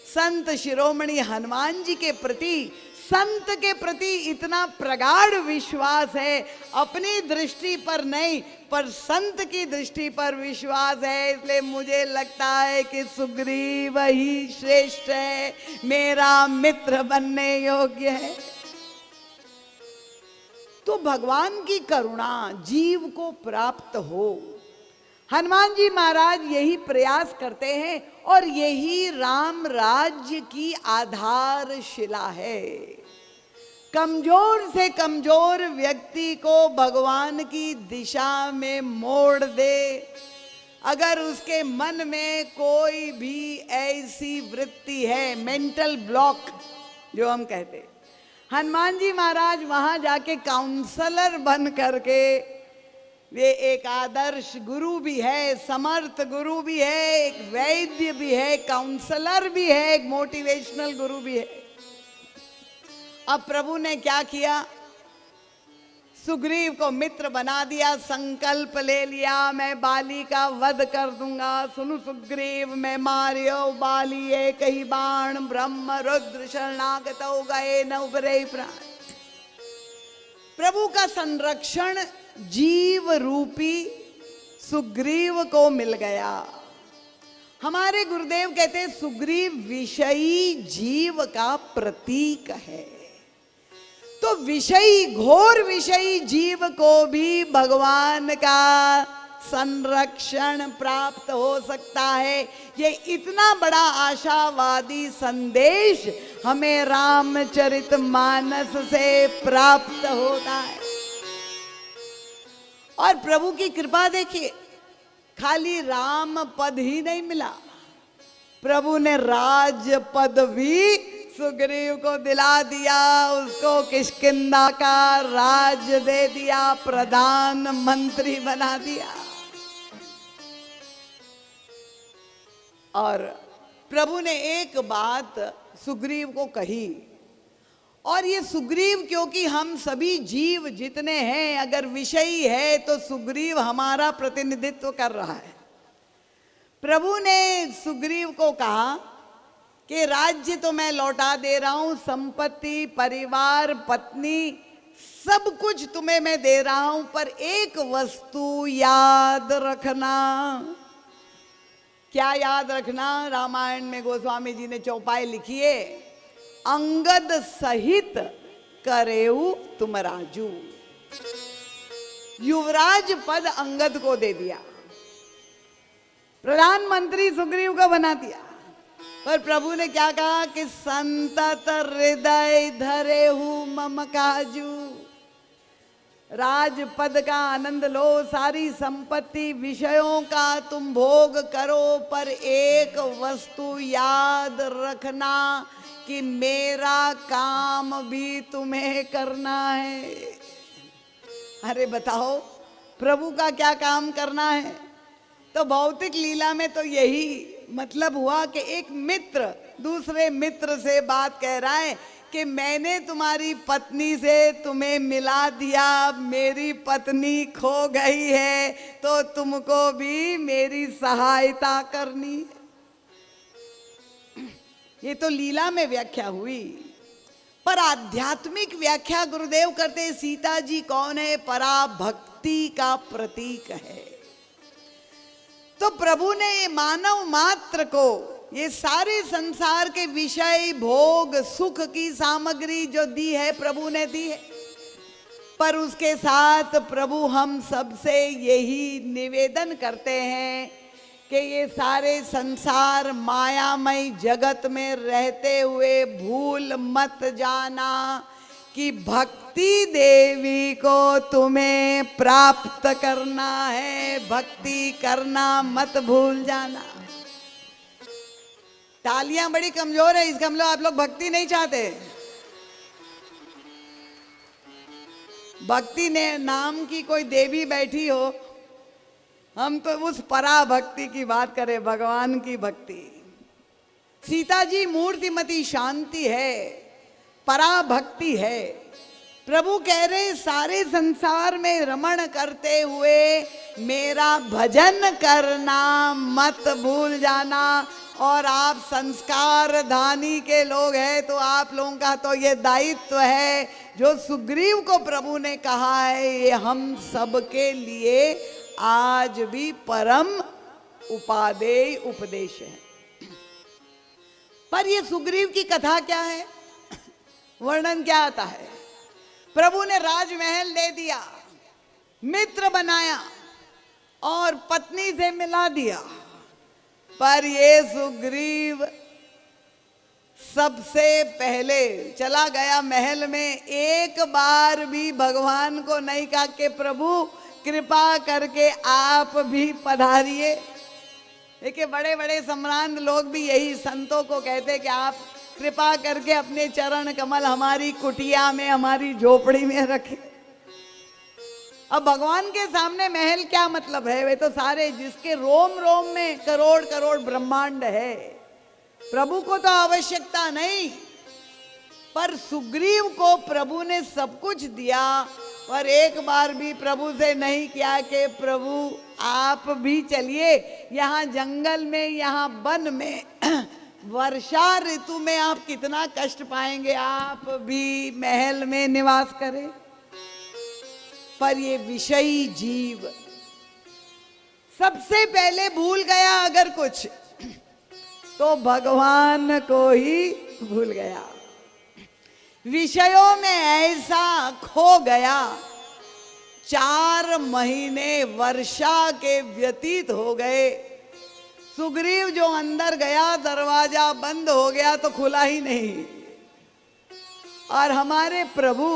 संत शिरोमणि हनुमान जी के प्रति, संत के प्रति इतना प्रगाढ़ विश्वास है, अपनी दृष्टि पर नहीं पर संत की दृष्टि पर विश्वास है। इसलिए मुझे लगता है कि सुग्रीव ही श्रेष्ठ है, मेरा मित्र बनने योग्य है। तो भगवान की करुणा जीव को प्राप्त हो, हनुमान जी महाराज यही प्रयास करते हैं, और यही राम राज्य की आधारशिला है। कमजोर से कमजोर व्यक्ति को भगवान की दिशा में मोड़ दे। अगर उसके मन में कोई भी ऐसी वृत्ति है, मेंटल ब्लॉक जो हम कहते हैं, हनुमान जी महाराज वहां जाके काउंसलर बन करके, वे एक आदर्श गुरु भी है, समर्थ गुरु भी है, एक वैद्य भी है, काउंसलर भी है, एक मोटिवेशनल गुरु भी है। अब प्रभु ने क्या किया? सुग्रीव को मित्र बना दिया, संकल्प ले लिया, मैं बाली का वध कर दूंगा। सुनु सुग्रीव, मैं मारियो बाली एक ही बाण, ब्रह्म रुद्र शरणागतौ गए न उबरे प्राण। प्रभु का संरक्षण जीव रूपी सुग्रीव को मिल गया। हमारे गुरुदेव कहते हैं सुग्रीव विषयी जीव का प्रतीक है। तो विषयी, घोर विषयी जीव को भी भगवान का संरक्षण प्राप्त हो सकता है। ये इतना बड़ा आशावादी संदेश हमें रामचरितमानस से प्राप्त होता है। और प्रभु की कृपा देखिए, खाली राम पद ही नहीं मिला, प्रभु ने राज पद भी सुग्रीव को दिला दिया, उसको किष्किंधा का राज दे दिया, प्रधानमंत्री बना दिया। और प्रभु ने एक बात सुग्रीव को कही, और ये सुग्रीव, क्योंकि हम सभी जीव जितने हैं अगर विषयी है तो सुग्रीव हमारा प्रतिनिधित्व कर रहा है। प्रभु ने सुग्रीव को कहा कि राज्य तो मैं लौटा दे रहा हूं, संपत्ति, परिवार, पत्नी, सब कुछ तुम्हें मैं दे रहा हूं, पर एक वस्तु याद रखना। क्या याद रखना? रामायण में गोस्वामी जी ने चौपाई लिखी है, अंगद सहित करेऊ तुम राजू। युवराज पद अंगद को दे दिया, प्रधानमंत्री सुग्रीव को बना दिया, पर प्रभु ने क्या कहा कि संतत हृदय धरे हूं मम काजू। राजपद का आनंद लो, सारी संपत्ति, विषयों का तुम भोग करो, पर एक वस्तु याद रखना कि मेरा काम भी तुम्हें करना है। अरे बताओ, प्रभु का क्या काम करना है? तो भौतिक लीला में तो यही मतलब हुआ कि एक मित्र दूसरे मित्र से बात कह रहा है कि मैंने तुम्हारी पत्नी से तुम्हें मिला दिया, मेरी पत्नी खो गई है, तो तुमको भी मेरी सहायता करनी है। ये तो लीला में व्याख्या हुई, पर आध्यात्मिक व्याख्या गुरुदेव करते सीता जी कौन है? पराभक्ति का प्रतीक है। तो प्रभु ने ये मानव मात्र को ये सारे संसार के विषय, भोग, सुख की सामग्री जो दी है प्रभु ने दी है, पर उसके साथ प्रभु हम सबसे यही निवेदन करते हैं कि ये सारे संसार मायामय जगत में रहते हुए भूल मत जाना कि भक्ति देवी को तुम्हें प्राप्त करना है, भक्ति करना मत भूल जाना। तालियां बड़ी कमजोर है, इसका मतलब आप लोग भक्ति नहीं चाहते। भक्ति ने नाम की कोई देवी बैठी हो, हम तो उस पराभक्ति की बात करें, भगवान की भक्ति। सीता जी मूर्तिमती शांति है, पराभक्ति है। प्रभु कह रहे सारे संसार में रमण करते हुए मेरा भजन करना मत भूल जाना। और आप संस्कार धानी के लोग हैं तो आप लोगों का तो ये दायित्व है, जो सुग्रीव को प्रभु ने कहा है, ये हम सबके लिए आज भी परम उपादेय उपदेश है। पर ये सुग्रीव की कथा क्या है, वर्णन क्या आता है? प्रभु ने राजमहल दे दिया, मित्र बनाया और पत्नी से मिला दिया, पर ये सुग्रीव सबसे पहले चला गया महल में। एक बार भी भगवान को नहीं कहा कि प्रभु कृपा करके आप भी पधारिए। देखिए बड़े बड़े सम्रांत लोग भी यही संतों को कहते कि आप कृपा करके अपने चरण कमल हमारी कुटिया में, हमारी झोपड़ी में रखें। अब भगवान के सामने महल क्या मतलब है, वे तो सारे जिसके रोम रोम में करोड़ करोड़ ब्रह्मांड है, प्रभु को तो आवश्यकता नहीं। पर सुग्रीव को प्रभु ने सब कुछ दिया, पर एक बार भी प्रभु से नहीं किया कि प्रभु आप भी चलिए यहाँ जंगल में, यहाँ वन में वर्षा ऋतु में आप कितना कष्ट पाएंगे, आप भी महल में निवास करें। पर ये विषयी जीव सबसे पहले भूल गया अगर कुछ तो भगवान को ही भूल गया, विषयों में ऐसा खो गया। 4 महीने वर्षा के व्यतीत हो गए, सुग्रीव जो अंदर गया दरवाजा बंद हो गया तो खुला ही नहीं। और हमारे प्रभु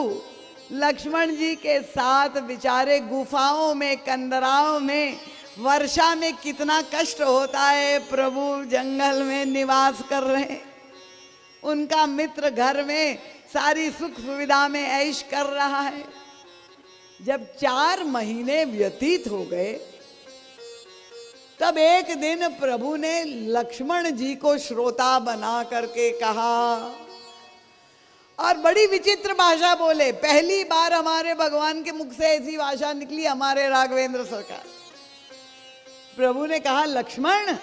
लक्ष्मण जी के साथ बेचारे गुफाओं में, कंदराओं में, वर्षा में कितना कष्ट होता है, प्रभु जंगल में निवास कर रहे हैं, उनका मित्र घर में सारी सुख सुविधा में ऐश कर रहा है। जब 4 महीने व्यतीत हो गए तब एक दिन प्रभु ने लक्ष्मण जी को श्रोता बना करके कहा, और बड़ी विचित्र भाषा बोले। पहली बार हमारे भगवान के मुख से ऐसी भाषा निकली, हमारे राघवेंद्र सरकार। प्रभु ने कहा, लक्ष्मण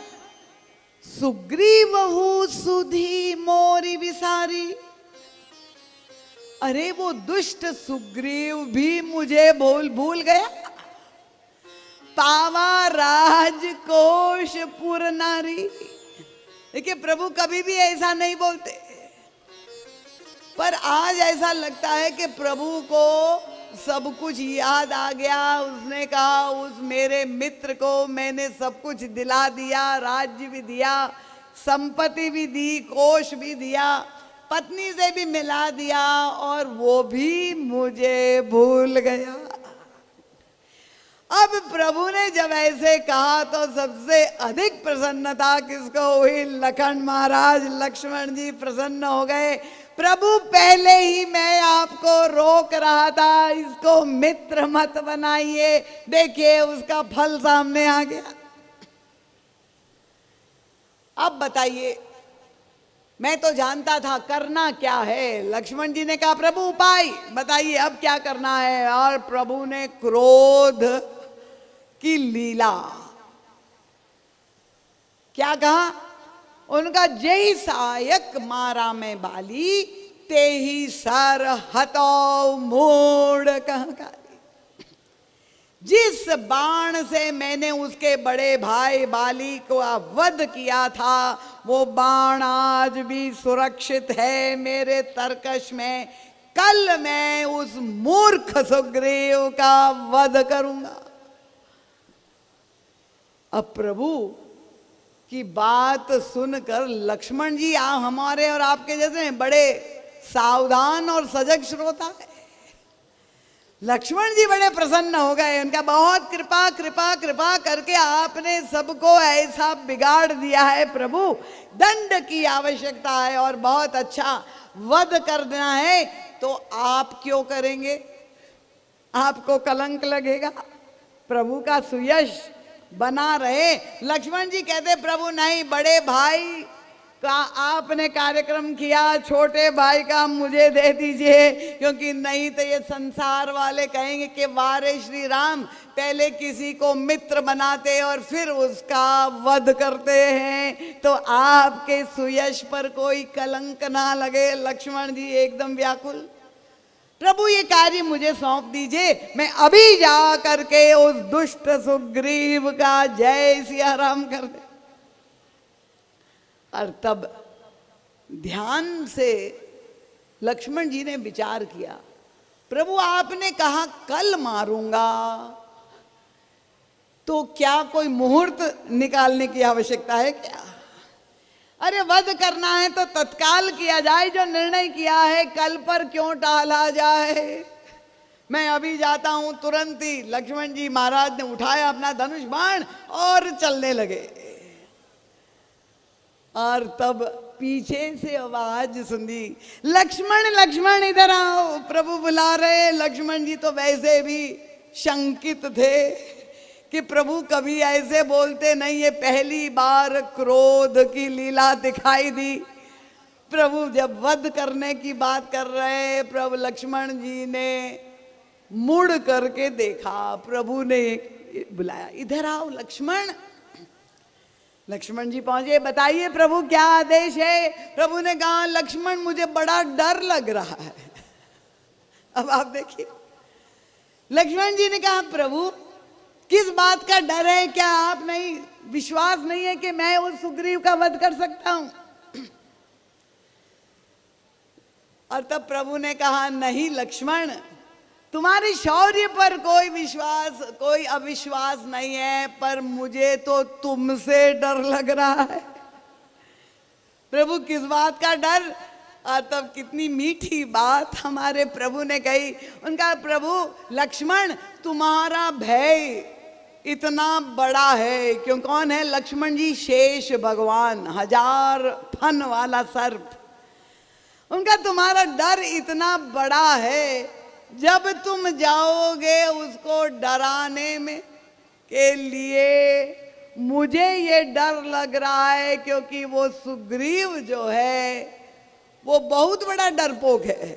सुग्रीव हूं सुधी मोरी विसारी। अरे वो दुष्ट सुग्रीव भी मुझे भूल गया। पावा राजकोष पुर नारी। देखिए प्रभु कभी भी ऐसा नहीं बोलते, पर आज ऐसा लगता है कि प्रभु को सब कुछ याद आ गया। उसने कहा उस मेरे मित्र को मैंने सब कुछ दिला दिया, राज्य भी दिया, संपत्ति भी दी, कोष भी दिया, पत्नी से भी मिला दिया, और वो भी मुझे भूल गया। अब प्रभु ने जब ऐसे कहा तो सबसे अधिक प्रसन्नता किसको हुई? लखन महाराज, लक्ष्मण जी प्रसन्न हो गए। प्रभु पहले ही मैं आपको रोक रहा था, इसको मित्र मत बनाइए, देखिए उसका फल सामने आ गया। अब बताइए, मैं तो जानता था करना क्या है। लक्ष्मण जी ने कहा प्रभु उपाय बताइए, अब क्या करना है? और प्रभु ने क्रोध की लीला क्या कहा? उनका जय सायक मारा में बाली, ते ही सर हतो मूड कहा। जिस बाण से मैंने उसके बड़े भाई बाली को वध किया था, वो बाण आज भी सुरक्षित है मेरे तरकश में। कल मैं उस मूर्ख सुग्रीव का वध करूंगा। अब प्रभु की बात सुनकर लक्ष्मण जी हमारे और आपके जैसे बड़े सावधान और सजग श्रोता है। लक्ष्मण जी बड़े प्रसन्न हो गए, उनका बहुत कृपा कृपा कृपा करके आपने सबको ऐसा बिगाड़ दिया है प्रभु, दंड की आवश्यकता है और बहुत अच्छा वध करना है, तो आप क्यों करेंगे? आपको कलंक लगेगा, प्रभु का सुयश बना रहे। लक्ष्मण जी कहते प्रभु नहीं, बड़े भाई का आपने कार्यक्रम किया, छोटे भाई का मुझे दे दीजिए, क्योंकि नहीं तो ये संसार वाले कहेंगे कि वारे श्री राम पहले किसी को मित्र बनाते और फिर उसका वध करते हैं, तो आपके सुयश पर कोई कलंक ना लगे। लक्ष्मण जी एकदम व्याकुल, प्रभु ये कार्य मुझे सौंप दीजिए, मैं अभी जा करके उस दुष्ट सुग्रीव का जय सिया राम कर दे। और तब ध्यान से लक्ष्मण जी ने विचार किया, प्रभु आपने कहा कल मारूंगा, तो क्या कोई मुहूर्त निकालने की आवश्यकता है क्या? अरे वध करना है तो तत्काल किया जाए, जो निर्णय किया है कल पर क्यों टाला जाए? मैं अभी जाता हूं तुरंत ही। लक्ष्मण जी महाराज ने उठाया अपना धनुष बाण और चलने लगे। और तब पीछे से आवाज सुनी, लक्ष्मण लक्ष्मण इधर आओ, प्रभु बुला रहे। लक्ष्मण जी तो वैसे भी शंकित थे कि प्रभु कभी ऐसे बोलते नहीं, ये पहली बार क्रोध की लीला दिखाई दी। प्रभु जब वध करने की बात कर रहे, प्रभु लक्ष्मण जी ने मुड़ करके देखा, प्रभु ने बुलाया, इधर आओ लक्ष्मण। लक्ष्मण जी पहुंचे, बताइए प्रभु क्या आदेश है? प्रभु ने कहा लक्ष्मण मुझे बड़ा डर लग रहा है। अब आप देखिए, लक्ष्मण जी ने कहा प्रभु किस बात का डर है? क्या आप नहीं विश्वास नहीं है कि मैं उस सुग्रीव का वध कर सकता हूं? और तब प्रभु ने कहा नहीं लक्ष्मण, तुम्हारे शौर्य पर कोई विश्वास कोई अविश्वास नहीं है, पर मुझे तो तुमसे डर लग रहा है। प्रभु किस बात का डर? और तब कितनी मीठी बात हमारे प्रभु ने कही। उनका प्रभु लक्ष्मण तुम्हारा भय इतना बड़ा है, क्यों? कौन है लक्ष्मण जी? शेष भगवान, 1000 फन वाला सर्प। उनका तुम्हारा डर इतना बड़ा है, जब तुम जाओगे उसको डराने में के लिए, मुझे ये डर लग रहा है क्योंकि वो सुग्रीव जो है वो बहुत बड़ा डरपोक है,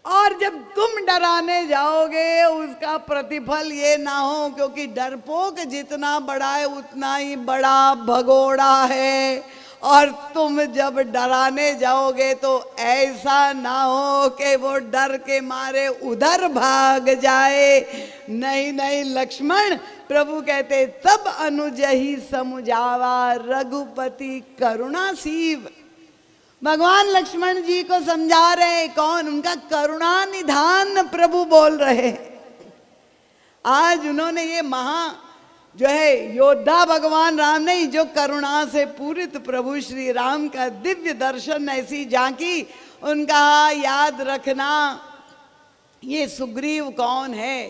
और जब तुम डराने जाओगे उसका प्रतिफल ये ना हो, क्योंकि डरपोक जितना बड़ा है उतना ही बड़ा भगोड़ा है, और तुम जब डराने जाओगे तो ऐसा ना हो कि वो डर के मारे उधर भाग जाए। नहीं नहीं लक्ष्मण, प्रभु कहते तब अनुजहि समुझावा रघुपति करुणा सीव। भगवान लक्ष्मण जी को समझा रहे, कौन? उनका करुणा निधान प्रभु बोल रहे। आज उन्होंने ये जो है योद्धा भगवान राम नहीं, जो करुणा से पूरित प्रभु श्री राम का दिव्य दर्शन, ऐसी झांकी। उनका याद रखना ये सुग्रीव कौन है।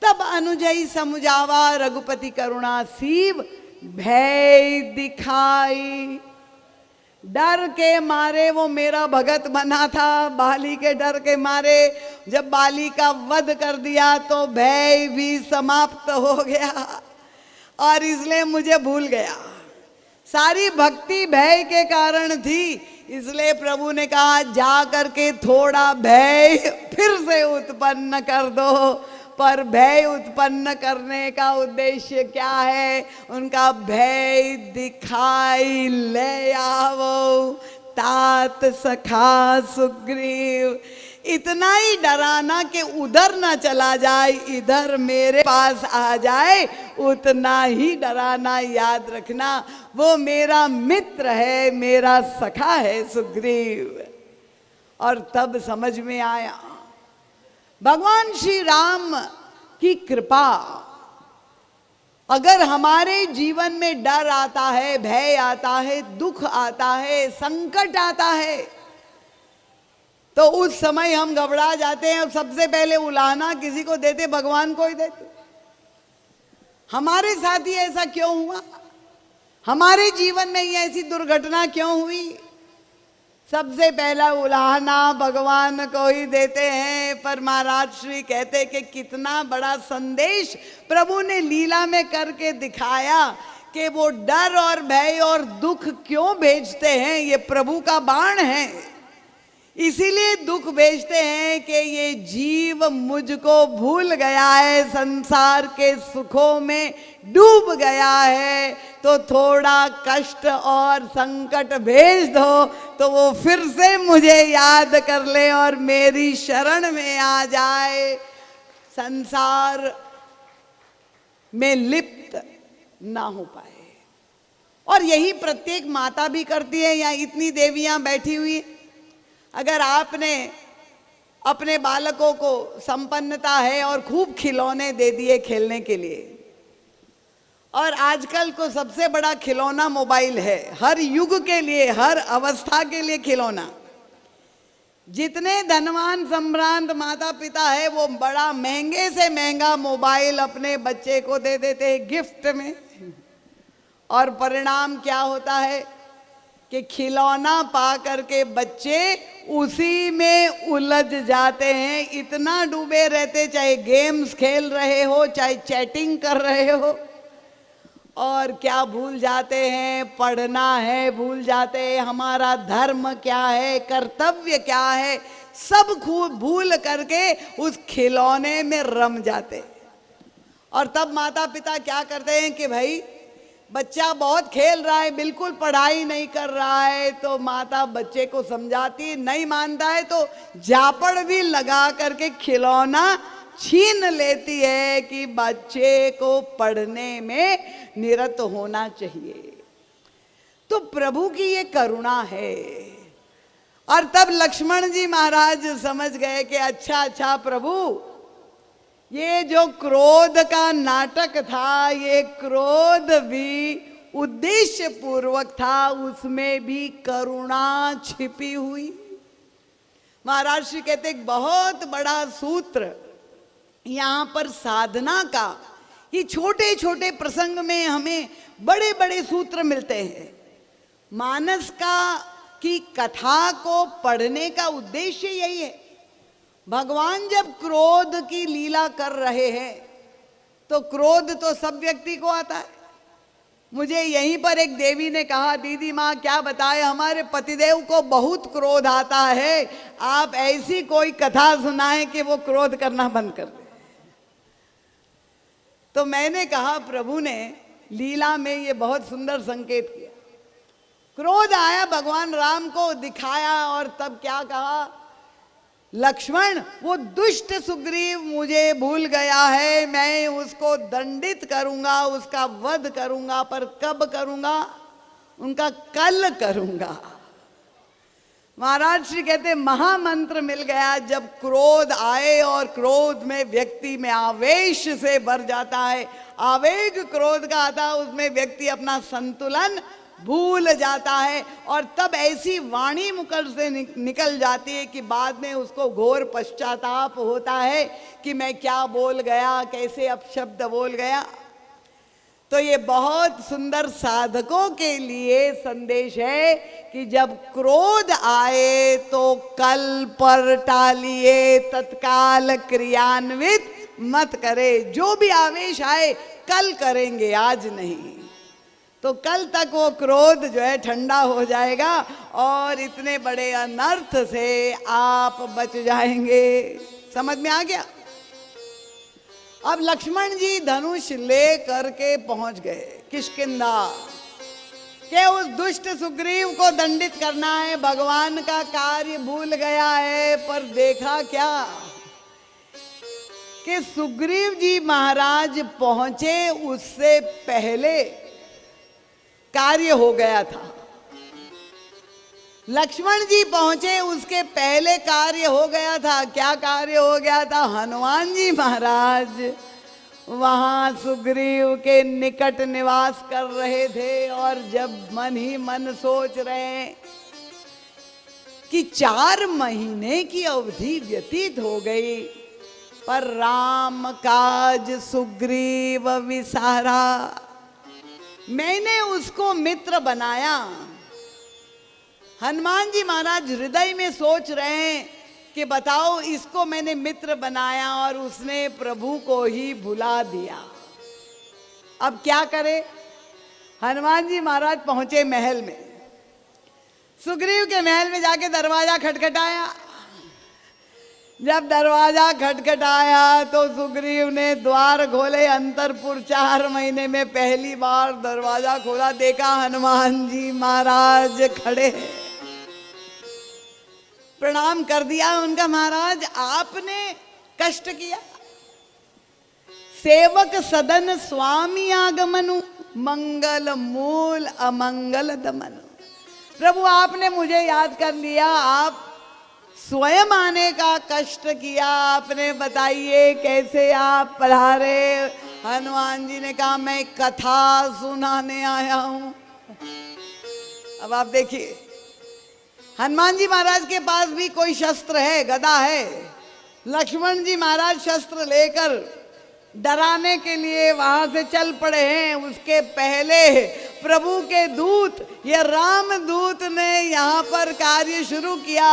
तब अनुजई समुझावा रघुपति करुणा सीव, भय दिखाई। डर के मारे वो मेरा भगत बना था, बाली के डर के मारे जब बाली का वध कर दिया तो भय भी समाप्त हो गया, और इसलिए मुझे भूल गया। सारी भक्ति भय के कारण थी, इसलिए प्रभु ने कहा जा करके थोड़ा भय फिर से उत्पन्न कर दो। पर भय उत्पन्न करने का उद्देश्य क्या है? उनका भय दिखाई ले आवो तात सखा सुग्रीव। इतना ही डराना कि उधर ना चला जाए, इधर मेरे पास आ जाए, उतना ही डराना। याद रखना वो मेरा मित्र है, मेरा सखा है सुग्रीव। और तब समझ में आया भगवान श्री राम की कृपा अगर हमारे जीवन में डर आता है, भय आता है, दुख आता है, संकट आता है, तो उस समय हम घबरा जाते हैं और सबसे पहले उलाहना किसी को देते? भगवान को ही देते। हमारे साथ ही ऐसा क्यों हुआ? हमारे जीवन में ये ऐसी दुर्घटना क्यों हुई? सबसे पहला उलाहना भगवान को ही देते हैं। पर महाराज श्री कहते कि कितना बड़ा संदेश प्रभु ने लीला में करके दिखाया कि वो डर और भय और दुख क्यों भेजते हैं। ये प्रभु का बाण है, इसीलिए दुख भेजते हैं कि ये जीव मुझको भूल गया है, संसार के सुखों में डूब गया है, तो थोड़ा कष्ट और संकट भेज दो तो वो फिर से मुझे याद कर ले और मेरी शरण में आ जाए, संसार में लिप्त ना हो पाए। और यही प्रत्येक माता भी करती है। यहाँ इतनी देवियां बैठी हुई हैं। अगर आपने अपने बालकों को संपन्नता है और खूब खिलौने दे दिए खेलने के लिए, और आजकल को सबसे बड़ा खिलौना मोबाइल है, हर युग के लिए, हर अवस्था के लिए खिलौना। जितने धनवान संभ्रांत माता पिता है वो बड़ा महंगे से महंगा मोबाइल अपने बच्चे को दे देते हैं गिफ्ट में, और परिणाम क्या होता है कि खिलौना पा करके बच्चे उसी में उलझ जाते हैं, इतना डूबे रहते, चाहे गेम्स खेल रहे हो, चाहे चैटिंग कर रहे हो, और क्या भूल जाते हैं? पढ़ना है भूल जाते हैं, हमारा धर्म क्या है, कर्तव्य क्या है, सब खूब भूल करके उस खिलौने में रम जाते। और तब माता पिता क्या करते हैं कि भाई बच्चा बहुत खेल रहा है, बिल्कुल पढ़ाई नहीं कर रहा है, तो माता बच्चे को समझाती है, नहीं मानता है तो झापड़ भी लगा करके खिलौना छीन लेती है कि बच्चे को पढ़ने में निरत होना चाहिए। तो प्रभु की ये करुणा है। और तब लक्ष्मण जी महाराज समझ गए कि अच्छा प्रभु, ये जो क्रोध का नाटक था, ये क्रोध भी उद्देश्य पूर्वक था, उसमें भी करुणा छिपी हुई। महाराज श्री कहते एक बहुत बड़ा सूत्र यहाँ पर साधना का, ये छोटे छोटे प्रसंग में हमें बड़े बड़े सूत्र मिलते हैं। मानस का की कथा को पढ़ने का उद्देश्य यही है। भगवान जब क्रोध की लीला कर रहे हैं तो क्रोध तो सब व्यक्ति को आता है। मुझे यहीं पर एक देवी ने कहा, दीदी माँ क्या बताए, हमारे पतिदेव को बहुत क्रोध आता है, आप ऐसी कोई कथा सुनाएं कि वो क्रोध करना बंद कर दे। तो मैंने कहा प्रभु ने लीला में ये बहुत सुंदर संकेत किया। क्रोध आया, भगवान राम को दिखाया, और तब क्या कहा, लक्ष्मण वो दुष्ट सुग्रीव मुझे भूल गया है, मैं उसको दंडित करूंगा, उसका वध करूंगा, पर कब करूंगा? उनका कल करूंगा। महाराज श्री कहते महामंत्र मिल गया। जब क्रोध आए और क्रोध में व्यक्ति में आवेश से भर जाता है, आवेग क्रोध का आता है, उसमें व्यक्ति अपना संतुलन भूल जाता है, और तब ऐसी वाणी मुकर से निकल जाती है कि बाद में उसको घोर पश्चाताप होता है कि मैं क्या बोल गया, कैसे अपशब्द बोल गया। तो ये बहुत सुंदर साधकों के लिए संदेश है कि जब क्रोध आए तो कल पर टालिए, तत्काल क्रियान्वित मत करे। जो भी आवेश आए कल करेंगे, आज नहीं, तो कल तक वो क्रोध जो है ठंडा हो जाएगा और इतने बड़े अनर्थ से आप बच जाएंगे। समझ में आ गया? अब लक्ष्मण जी धनुष ले करके पहुंच गए किष्किंधा के उस दुष्ट सुग्रीव को दंडित करना है। भगवान का कार्य भूल गया है, पर देखा क्या कि सुग्रीव जी महाराज पहुंचे उससे पहले कार्य हो गया था। लक्ष्मण जी पहुंचे उसके पहले कार्य हो गया था। क्या कार्य हो गया था? हनुमान जी महाराज वहां सुग्रीव के निकट निवास कर रहे थे। और जब मन ही मन सोच रहे हैं कि 4 महीने की अवधि व्यतीत हो गई, पर राम काज सुग्रीव विसारा, मैंने उसको मित्र बनाया। हनुमान जी महाराज हृदय में सोच रहे हैं कि बताओ, इसको मैंने मित्र बनाया और उसने प्रभु को ही भुला दिया, अब क्या करे। हनुमान जी महाराज पहुंचे महल में। सुग्रीव के महल में जाके दरवाजा खटखटाया। जब दरवाजा खटखटाया तो सुग्रीव ने द्वार खोले अंतरपुर। 4 महीने में पहली बार दरवाजा खोला, देखा हनुमान जी महाराज खड़े हैं। प्रणाम कर दिया उनका, महाराज आपने कष्ट किया। सेवक सदन स्वामी आगमनु, मंगल मूल अमंगल दमनु। प्रभु आपने मुझे याद कर लिया, आप स्वयं आने का कष्ट किया, आपने बताइए कैसे आप पधारे। हनुमान जी ने कहा मैं कथा सुनाने आया हूं। अब आप देखिए, हनुमान जी महाराज के पास भी कोई शस्त्र है, गदा है। लक्ष्मण जी महाराज शस्त्र लेकर डराने के लिए वहां से चल पड़े हैं। उसके पहले प्रभु के दूत, ये राम दूत ने यहाँ पर कार्य शुरू किया।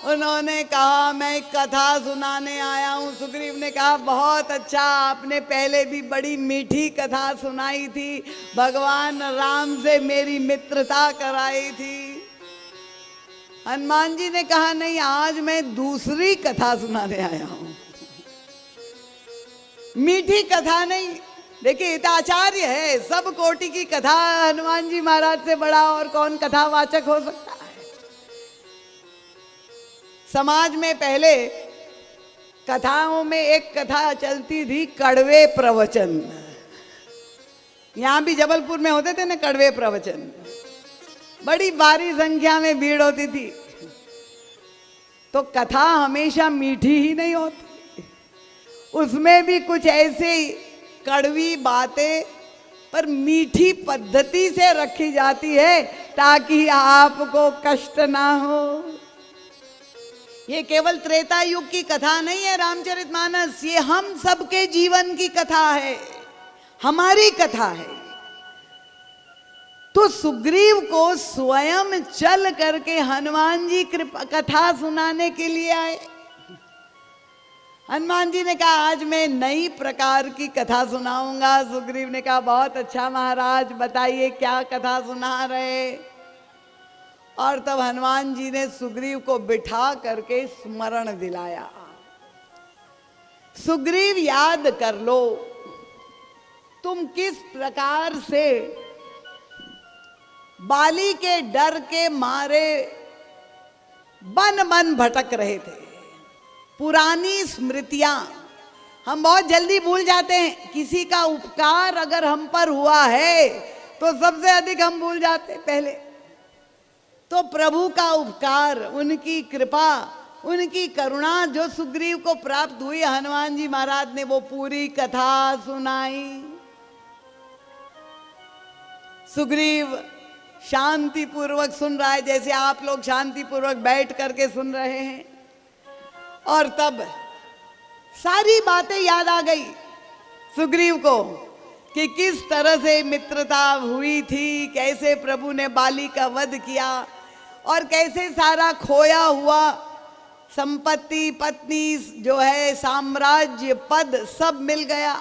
उन्होंने कहा मैं कथा सुनाने आया हूँ। सुग्रीव ने कहा बहुत अच्छा, आपने पहले भी बड़ी मीठी कथा सुनाई थी, भगवान राम से मेरी मित्रता कराई थी। हनुमान जी ने कहा नहीं, आज मैं दूसरी कथा सुनाने आया हूं, मीठी कथा नहीं। देखिए हिताचार्य है, सब कोटि की कथा हनुमान जी महाराज से बड़ा और कौन कथावाचक हो सकता है। समाज में पहले कथाओं में एक कथा चलती थी, कड़वे प्रवचन। यहां भी जबलपुर में होते थे ना कड़वे प्रवचन, बड़ी भारी संख्या में भीड़ होती थी। तो कथा हमेशा मीठी ही नहीं होती, उसमें भी कुछ ऐसे कड़वी बातें पर मीठी पद्धति से रखी जाती है ताकि आपको कष्ट ना हो। ये केवल त्रेता युग की कथा नहीं है रामचरितमानस, ये हम सबके जीवन की कथा है, हमारी कथा है। तो सुग्रीव को स्वयं चल करके हनुमान जी कृपा कथा सुनाने के लिए आए। हनुमान जी ने कहा आज मैं नई प्रकार की कथा सुनाऊंगा। सुग्रीव ने कहा बहुत अच्छा महाराज, बताइए क्या कथा सुना रहे। और तब हनुमान जी ने सुग्रीव को बिठा करके स्मरण दिलाया, सुग्रीव याद कर लो तुम किस प्रकार से बाली के डर के मारे बन बन भटक रहे थे। पुरानी स्मृतियां हम बहुत जल्दी भूल जाते हैं। किसी का उपकार अगर हम पर हुआ है तो सबसे अधिक हम भूल जाते हैं पहले। तो प्रभु का उपकार, उनकी कृपा, उनकी करुणा जो सुग्रीव को प्राप्त हुई, हनुमान जी महाराज ने वो पूरी कथा सुनाई। सुग्रीव शांति पूर्वक सुन रहा है, जैसे आप लोग शांति पूर्वक बैठ करके सुन रहे हैं। और तब सारी बातें याद आ गई सुग्रीव को कि किस तरह से मित्रता हुई थी, कैसे प्रभु ने बाली का वध किया और कैसे सारा खोया हुआ संपत्ति, पत्नी जो है, साम्राज्य, पद सब मिल गया।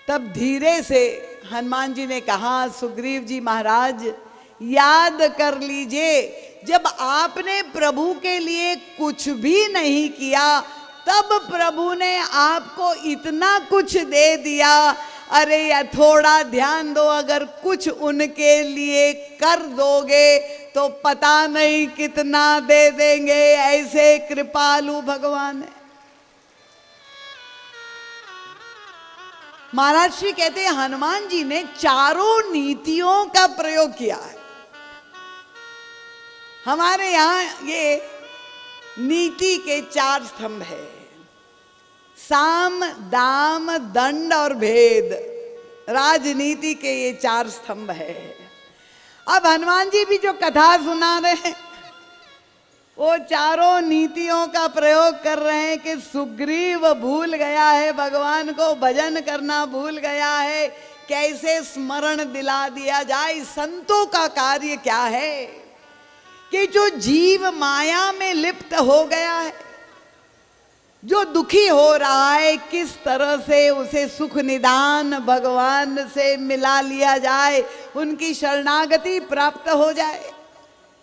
तब धीरे से हनुमान जी ने कहा सुग्रीव जी महाराज याद कर लीजिए, जब आपने प्रभु के लिए कुछ भी नहीं किया तब प्रभु ने आपको इतना कुछ दे दिया। अरे या थोड़ा ध्यान दो, अगर कुछ उनके लिए कर दोगे तो पता नहीं कितना दे देंगे, ऐसे कृपालु भगवान है। महाराज श्री कहते हैं हनुमान जी ने चारों नीतियों का प्रयोग किया है। हमारे यहाँ ये नीति के 4 स्तंभ है, साम दाम दंड और भेद, राजनीति के ये 4 स्तंभ है। अब हनुमान जी भी जो कथा सुना रहे हैं वो चारों नीतियों का प्रयोग कर रहे हैं कि सुग्रीव भूल गया है, भगवान को भजन करना भूल गया है, कैसे स्मरण दिला दिया जाए। संतों का कार्य क्या है कि जो जीव माया में लिप्त हो गया है, जो दुखी हो रहा है, किस तरह से उसे सुख निदान भगवान से मिला लिया जाए, उनकी शरणागति प्राप्त हो जाए।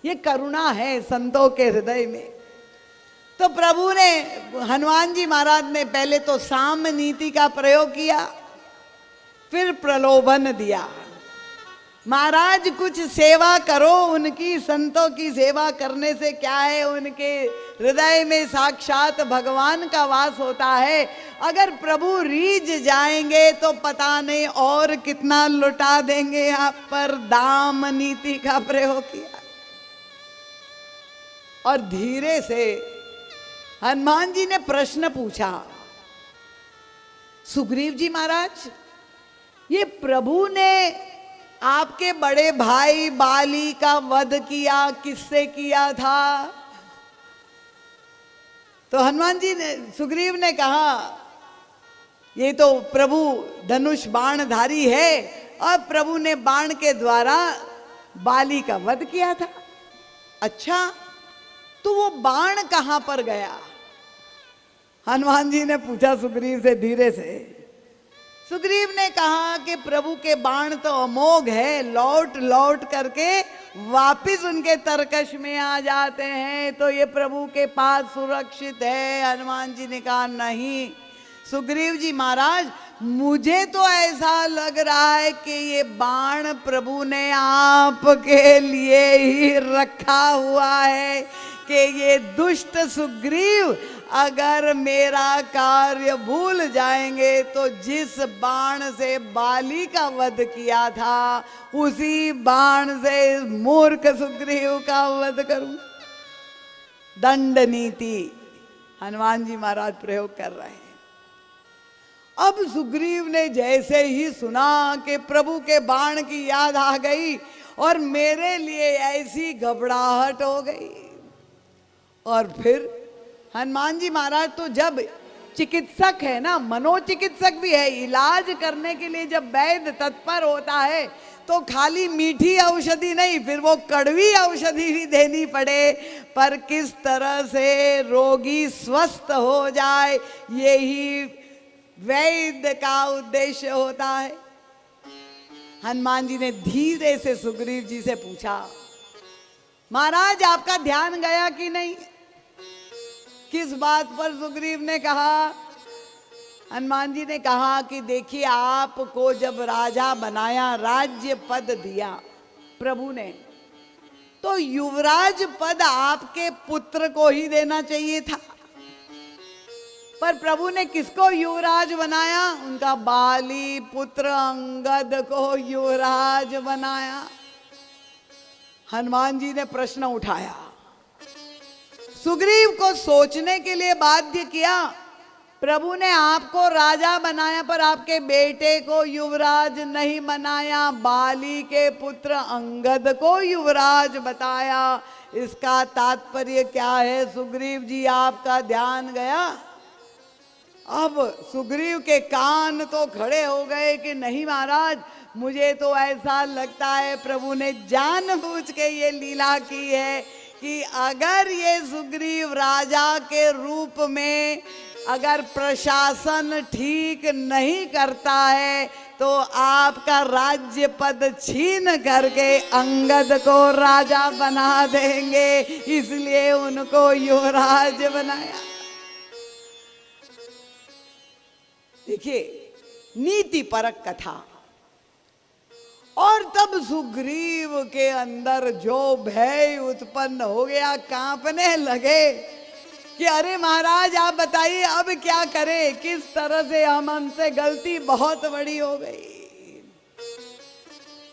ये करुणा है संतों के हृदय में। तो प्रभु ने, हनुमान जी महाराज ने पहले तो साम नीति का प्रयोग किया, फिर प्रलोभन दिया। महाराज कुछ सेवा करो उनकी, संतों की सेवा करने से क्या है, उनके हृदय में साक्षात भगवान का वास होता है। अगर प्रभु रीझ जाएंगे तो पता नहीं और कितना लुटा देंगे आप पर। दाम नीति का प्रयोग किया और धीरे से हनुमान जी ने प्रश्न पूछा, सुग्रीव जी महाराज, ये प्रभु ने आपके बड़े भाई बाली का वध किया, किससे किया था? तो हनुमान जी ने, सुग्रीव ने कहा, ये तो प्रभु धनुष बाणधारी है और प्रभु ने बाण के द्वारा बाली का वध किया था। अच्छा, तो वो बाण कहां पर गया? हनुमान जी ने पूछा सुग्रीव से धीरे से। सुग्रीव ने कहा कि प्रभु के बाण तो अमोघ है, लौट लौट करके वापिस उनके तरकश में आ जाते हैं, तो ये प्रभु के पास सुरक्षित है। हनुमान जी ने कहा, नहीं सुग्रीव जी महाराज, मुझे तो ऐसा लग रहा है कि ये बाण प्रभु ने आपके लिए ही रखा हुआ है कि ये दुष्ट सुग्रीव अगर मेरा कार्य भूल जाएंगे तो जिस बाण से बाली का वध किया था उसी बाण से मूर्ख सुग्रीव का वध करूं। दंड नीति हनुमान जी महाराज प्रयोग कर रहे हैं। अब सुग्रीव ने जैसे ही सुना कि प्रभु के बाण की याद आ गई और मेरे लिए ऐसी घबराहट हो गई। और फिर हनुमान जी महाराज तो जब चिकित्सक है ना, मनोचिकित्सक भी है, इलाज करने के लिए जब वैद्य तत्पर होता है तो खाली मीठी औषधि नहीं, फिर वो कड़वी औषधि भी देनी पड़े, पर किस तरह से रोगी स्वस्थ हो जाए, यही वैद्य का उद्देश्य होता है। हनुमान जी ने धीरे से सुग्रीव जी से पूछा, महाराज आपका ध्यान गया कि नहीं? किस बात पर? सुग्रीव ने कहा, हनुमान जी ने कहा कि देखिए, आपको जब राजा बनाया, राज्य पद दिया प्रभु ने, तो युवराज पद आपके पुत्र को ही देना चाहिए था, पर प्रभु ने किसको युवराज बनाया? उनका बाली पुत्र अंगद को युवराज बनाया। हनुमान जी ने प्रश्न उठाया, सुग्रीव को सोचने के लिए बाध्य किया। प्रभु ने आपको राजा बनाया पर आपके बेटे को युवराज नहीं बनाया, बाली के पुत्र अंगद को युवराज बताया। इसका तात्पर्य क्या है? सुग्रीव जी आपका ध्यान गया? अब सुग्रीव के कान तो खड़े हो गए कि नहीं महाराज, मुझे तो ऐसा लगता है प्रभु ने जानबूझ के ये लीला की है कि अगर ये सुग्रीव राजा के रूप में अगर प्रशासन ठीक नहीं करता है तो आपका राज्य पद छीन करके अंगद को राजा बना देंगे, इसलिए उनको युवराज बनाया। देखिए, नीति परक कथा। और तब सुग्रीव के अंदर जो भय उत्पन्न हो गया, कांपने लगे कि अरे महाराज आप बताइए अब क्या करें, किस तरह से हमसे गलती बहुत बड़ी हो गई।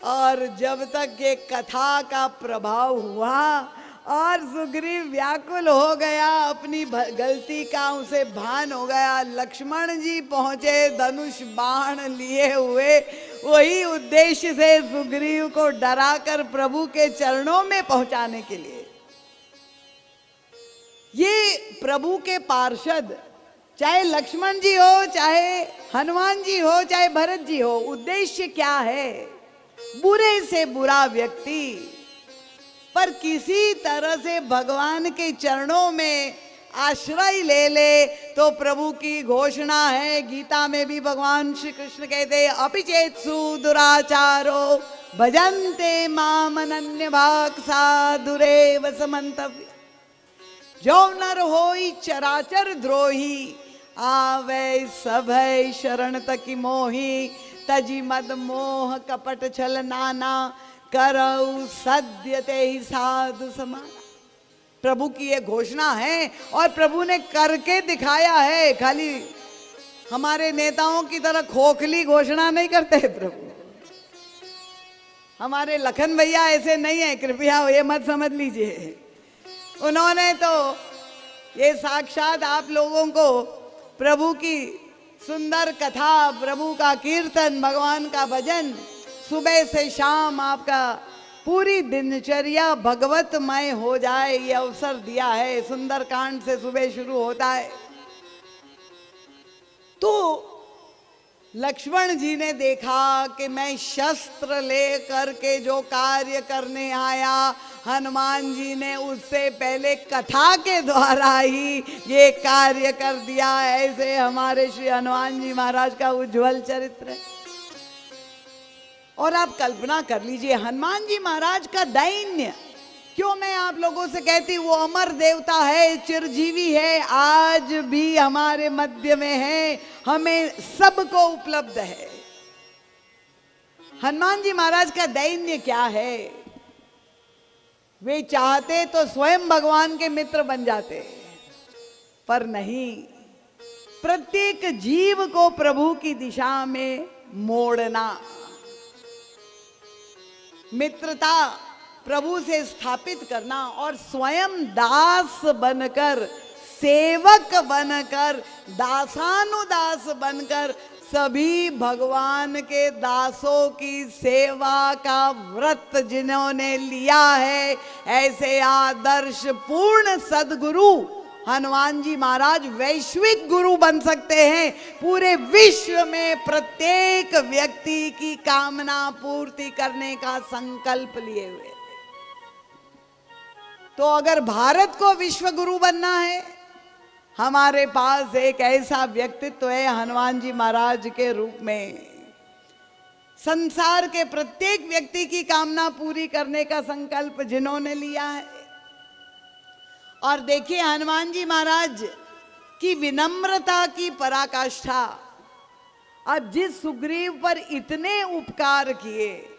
और जब तक ये कथा का प्रभाव हुआ और सुग्रीव व्याकुल हो गया, अपनी गलती का उसे भान हो गया। लक्ष्मण जी पहुंचे धनुष बाण लिए हुए, वही उद्देश्य से सुग्रीव को डराकर प्रभु के चरणों में पहुंचाने के लिए। ये प्रभु के पार्षद, चाहे लक्ष्मण जी हो, चाहे हनुमान जी हो, चाहे भरत जी हो, उद्देश्य क्या है? बुरे से बुरा व्यक्ति पर किसी तरह से भगवान के चरणों में आश्रय ले ले तो प्रभु की घोषणा है। गीता में भी भगवान श्री कृष्ण कहते, अपि चेत्सु दुराचारो भजन्ते माम अनन्य भाग साधुरेव समन्तव्य। जो नर होई चराचर द्रोही, आवे सभय शरण तकी मोही। तजी मद मोह कपट छल नाना, करऊ सद्य ते ही साधु समाना। प्रभु की ये घोषणा है और प्रभु ने करके दिखाया है। खाली हमारे नेताओं की तरह खोखली घोषणा नहीं करते प्रभु। हमारे लखन भैया ऐसे नहीं है, कृपया ये मत समझ लीजिए। उन्होंने तो ये साक्षात आप लोगों को प्रभु की सुंदर कथा, प्रभु का कीर्तन, भगवान का भजन, सुबह से शाम आपका पूरी दिनचर्या भगवतमय हो जाए, ये अवसर दिया है। सुंदरकांड से सुबह शुरू होता है। तो लक्ष्मण जी ने देखा कि मैं शस्त्र लेकर के जो कार्य करने आया, हनुमान जी ने उससे पहले कथा के द्वारा ही ये कार्य कर दिया। ऐसे हमारे श्री हनुमान जी महाराज का उज्जवल चरित्र है। और आप कल्पना कर लीजिए हनुमान जी महाराज का दैन्य। क्यों मैं आप लोगों से कहती, वो अमर देवता है, चिरजीवी है, आज भी हमारे मध्य में है, हमें सबको उपलब्ध है। हनुमान जी महाराज का दैन्य क्या है? वे चाहते तो स्वयं भगवान के मित्र बन जाते, पर नहीं, प्रत्येक जीव को प्रभु की दिशा में मोड़ना, मित्रता प्रभु से स्थापित करना और स्वयं दास बनकर, सेवक बनकर, दासानुदास बनकर सभी भगवान के दासों की सेवा का व्रत जिन्होंने लिया है, ऐसे आदर्श पूर्ण सद्गुरु हनुमान जी महाराज वैश्विक गुरु बन सकते हैं। पूरे विश्व में प्रत्येक व्यक्ति की कामना पूर्ति करने का संकल्प लिए हुए। तो अगर भारत को विश्व गुरु बनना है, हमारे पास एक ऐसा व्यक्तित्व है हनुमान जी महाराज के रूप में। संसार के प्रत्येक व्यक्ति की कामना पूरी करने का संकल्प जिन्होंने लिया है। और देखिए हनुमान जी महाराज की विनम्रता की पराकाष्ठा। अब जिस सुग्रीव पर इतने उपकार किए,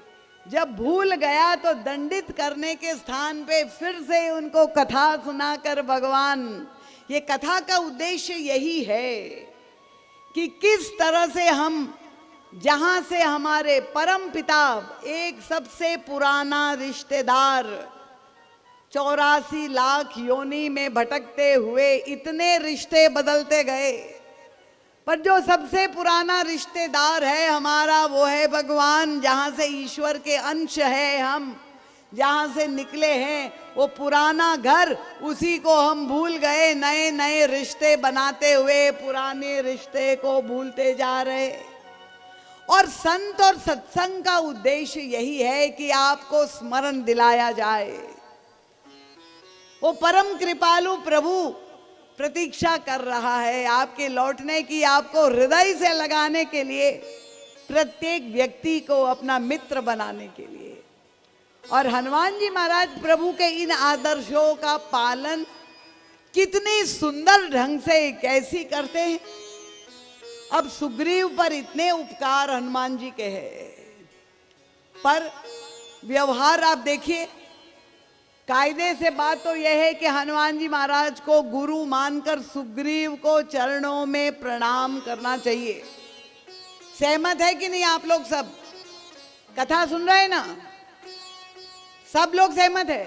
जब भूल गया तो दंडित करने के स्थान पे फिर से उनको कथा सुनाकर भगवान, ये कथा का उद्देश्य यही है कि किस तरह से हम, जहां से हमारे परम पिता, एक सबसे पुराना रिश्तेदार, 84 लाख योनि में भटकते हुए इतने रिश्ते बदलते गए, पर जो सबसे पुराना रिश्तेदार है हमारा वो है भगवान। जहाँ से ईश्वर के अंश है हम, जहाँ से निकले हैं वो पुराना घर, उसी को हम भूल गए। नए नए रिश्ते बनाते हुए पुराने रिश्ते को भूलते जा रहे। और संत और सत्संग का उद्देश्य यही है कि आपको स्मरण दिलाया जाए। वो परम कृपालु प्रभु प्रतीक्षा कर रहा है आपके लौटने की, आपको हृदय से लगाने के लिए, प्रत्येक व्यक्ति को अपना मित्र बनाने के लिए। और हनुमान जी महाराज प्रभु के इन आदर्शों का पालन कितने सुंदर ढंग से कैसी करते हैं। अब सुग्रीव पर इतने उपकार हनुमान जी के हैं, पर व्यवहार आप देखिए। कायदे से बात तो यह है कि हनुमान जी महाराज को गुरु मानकर सुग्रीव को चरणों में प्रणाम करना चाहिए। सहमत है कि नहीं आप लोग? सब कथा सुन रहे हैं ना? सब लोग सहमत है?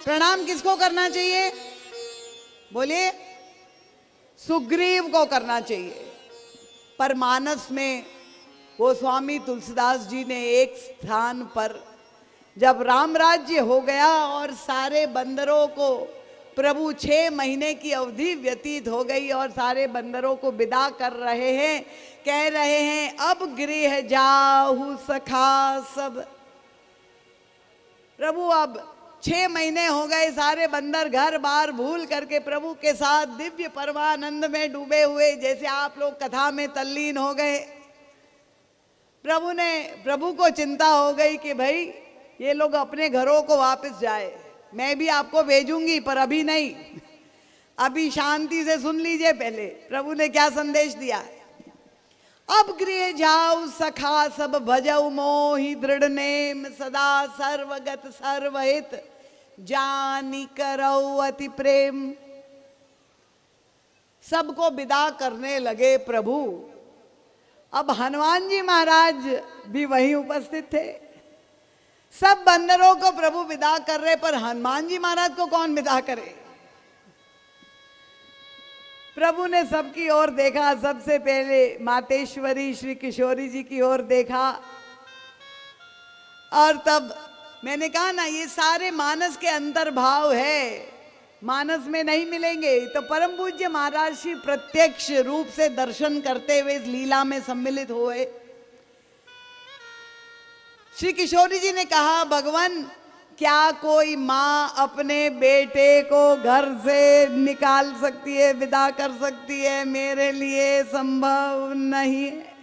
प्रणाम किसको करना चाहिए? बोलिए। सुग्रीव को करना चाहिए। पर मानस में गोस्वामी तुलसीदास जी ने एक स्थान पर, जब राम राज्य हो गया और सारे बंदरों को प्रभु 6 महीने की अवधि व्यतीत हो गई और सारे बंदरों को विदा कर रहे हैं, कह रहे हैं अब गृह जाहु सखा सब। प्रभु अब 6 महीने हो गए, सारे बंदर घर बार भूल करके प्रभु के साथ दिव्य परमानंद में डूबे हुए, जैसे आप लोग कथा में तल्लीन हो गए। प्रभु को चिंता हो गई कि भाई ये लोग अपने घरों को वापस जाए, मैं भी आपको भेजूंगी पर अभी नहीं, अभी शांति से सुन लीजिए। पहले प्रभु ने क्या संदेश दिया? अब गृह जाऊ सखा सब भजऊ मोहि दृढ़ नेम सदा सर्वगत सर्वहित जानी करऊ अति प्रेम। सबको विदा करने लगे प्रभु। अब हनुमान जी महाराज भी वहीं उपस्थित थे। सब बंदरों को प्रभु विदा कर रहे, पर हनुमान जी महाराज को कौन विदा करे? प्रभु ने सबकी ओर देखा, सबसे पहले मातेश्वरी श्री किशोरी जी की ओर देखा। और तब मैंने कहा ना, ये सारे मानस के अंतर्भाव है, मानस में नहीं मिलेंगे। तो परम पूज्य महाराज श्री प्रत्यक्ष रूप से दर्शन करते हुए इस लीला में सम्मिलित हुए। श्री किशोरी जी ने कहा, भगवान क्या कोई माँ अपने बेटे को घर से निकाल सकती है, विदा कर सकती है? मेरे लिए संभव नहीं है।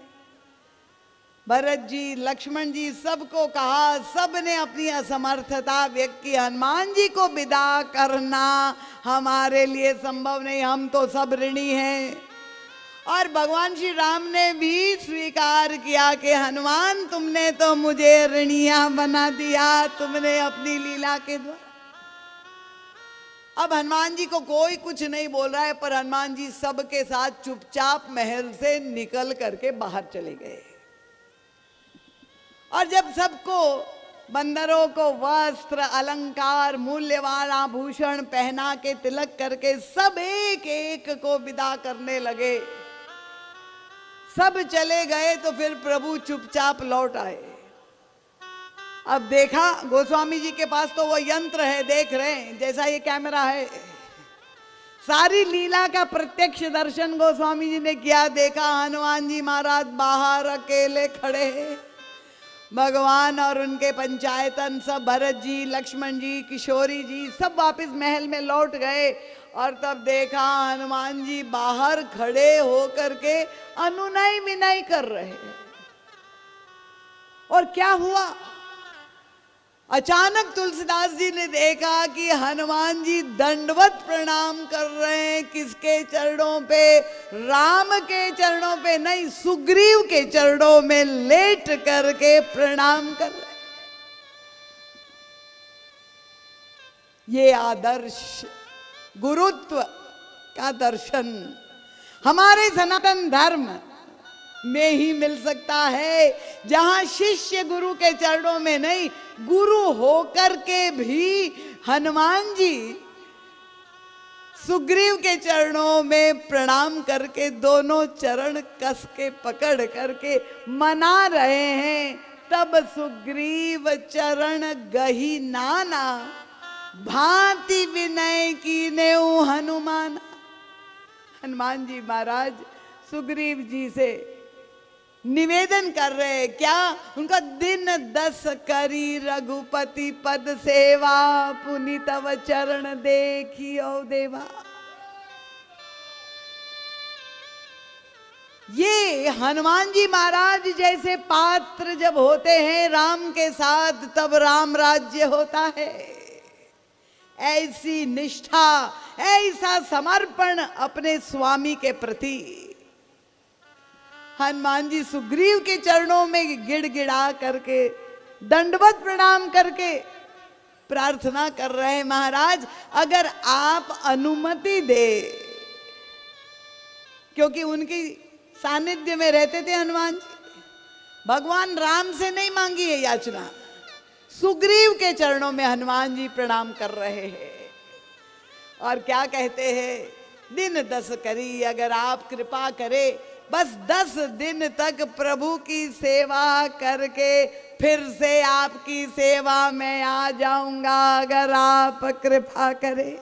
भरत जी, लक्ष्मण जी, सबको कहा, सब ने अपनी असमर्थता व्यक्त की। हनुमान जी को विदा करना हमारे लिए संभव नहीं, हम तो सब ऋणी हैं। और भगवान श्री राम ने भी स्वीकार किया कि हनुमान तुमने तो मुझे ऋणिया बना दिया, तुमने अपनी लीला के द्वारा। अब हनुमान जी को कोई कुछ नहीं बोल रहा है, पर हनुमान जी सबके साथ चुपचाप महल से निकल करके बाहर चले गए। और जब सबको, बंदरों को वस्त्र अलंकार मूल्यवान आभूषण पहना के तिलक करके सब एक एक को विदा करने लगे, सब चले गए, तो फिर प्रभु चुपचाप लौट आए। अब देखा, गोस्वामी जी के पास तो वो यंत्र है, देख रहे हैं, जैसा ये कैमरा है, सारी लीला का प्रत्यक्ष दर्शन गोस्वामी जी ने किया। देखा हनुमान जी महाराज बाहर अकेले खड़े हैं, भगवान और उनके पंचायतन सब, भरत जी, लक्ष्मण जी, किशोरी जी, सब वापस महल में लौट गए। और तब देखा हनुमान जी बाहर खड़े होकर के अनुनय विनय कर रहे हैं। और क्या हुआ? अचानक तुलसीदास जी ने देखा कि हनुमान जी दंडवत प्रणाम कर रहे हैं। किसके चरणों पे? राम के चरणों पे नहीं, सुग्रीव के चरणों में लेट करके प्रणाम कर रहे हैं। ये आदर्श गुरुत्व का दर्शन हमारे सनातन धर्म में ही मिल सकता है, जहां शिष्य गुरु के चरणों में नहीं, गुरु होकर के भी हनुमान जी सुग्रीव के चरणों में प्रणाम करके दोनों चरण कस के पकड़ करके मना रहे हैं। तब सुग्रीव चरण गही नाना, भांति विनय की नेऊ हनुमान। हनुमान जी महाराज सुग्रीव जी से निवेदन कर रहे हैं, क्या? उनका दिन 10 करी रघुपति पद सेवा, पुनि तव चरण देखियो देवा। ये हनुमान जी महाराज जैसे पात्र जब होते हैं राम के साथ, तब राम राज्य होता है। ऐसी निष्ठा, ऐसा समर्पण अपने स्वामी के प्रति हनुमान जी सुग्रीव के चरणों में गिड़गिड़ा करके दंडवत प्रणाम करके प्रार्थना कर रहे हैं, महाराज अगर आप अनुमति दे, क्योंकि उनकी सानिध्य में रहते थे हनुमान जी। भगवान राम से नहीं मांगी है याचना, सुग्रीव के चरणों में हनुमान जी प्रणाम कर रहे हैं और क्या कहते हैं, दिन 10 करी अगर आप कृपा करे, बस 10 दिन तक प्रभु की सेवा करके फिर से आपकी सेवा में आ जाऊंगा अगर आप कृपा करें।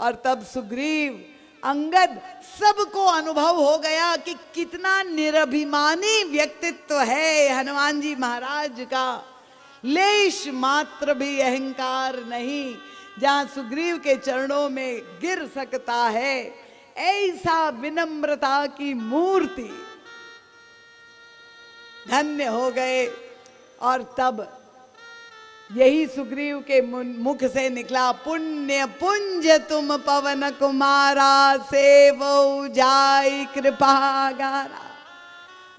और तब सुग्रीव, अंगद, सबको अनुभव हो गया कि कितना निरभिमानी व्यक्तित्व है हनुमान जी महाराज का, लेश मात्र भी अहंकार नहीं, जहां सुग्रीव के चरणों में गिर सकता है, ऐसा विनम्रता की मूर्ति। धन्य हो गए। और तब यही सुग्रीव के मुख से निकला, पुण्य पुंज तुम पवन कुमारा, सेवो जाई कृपागारा।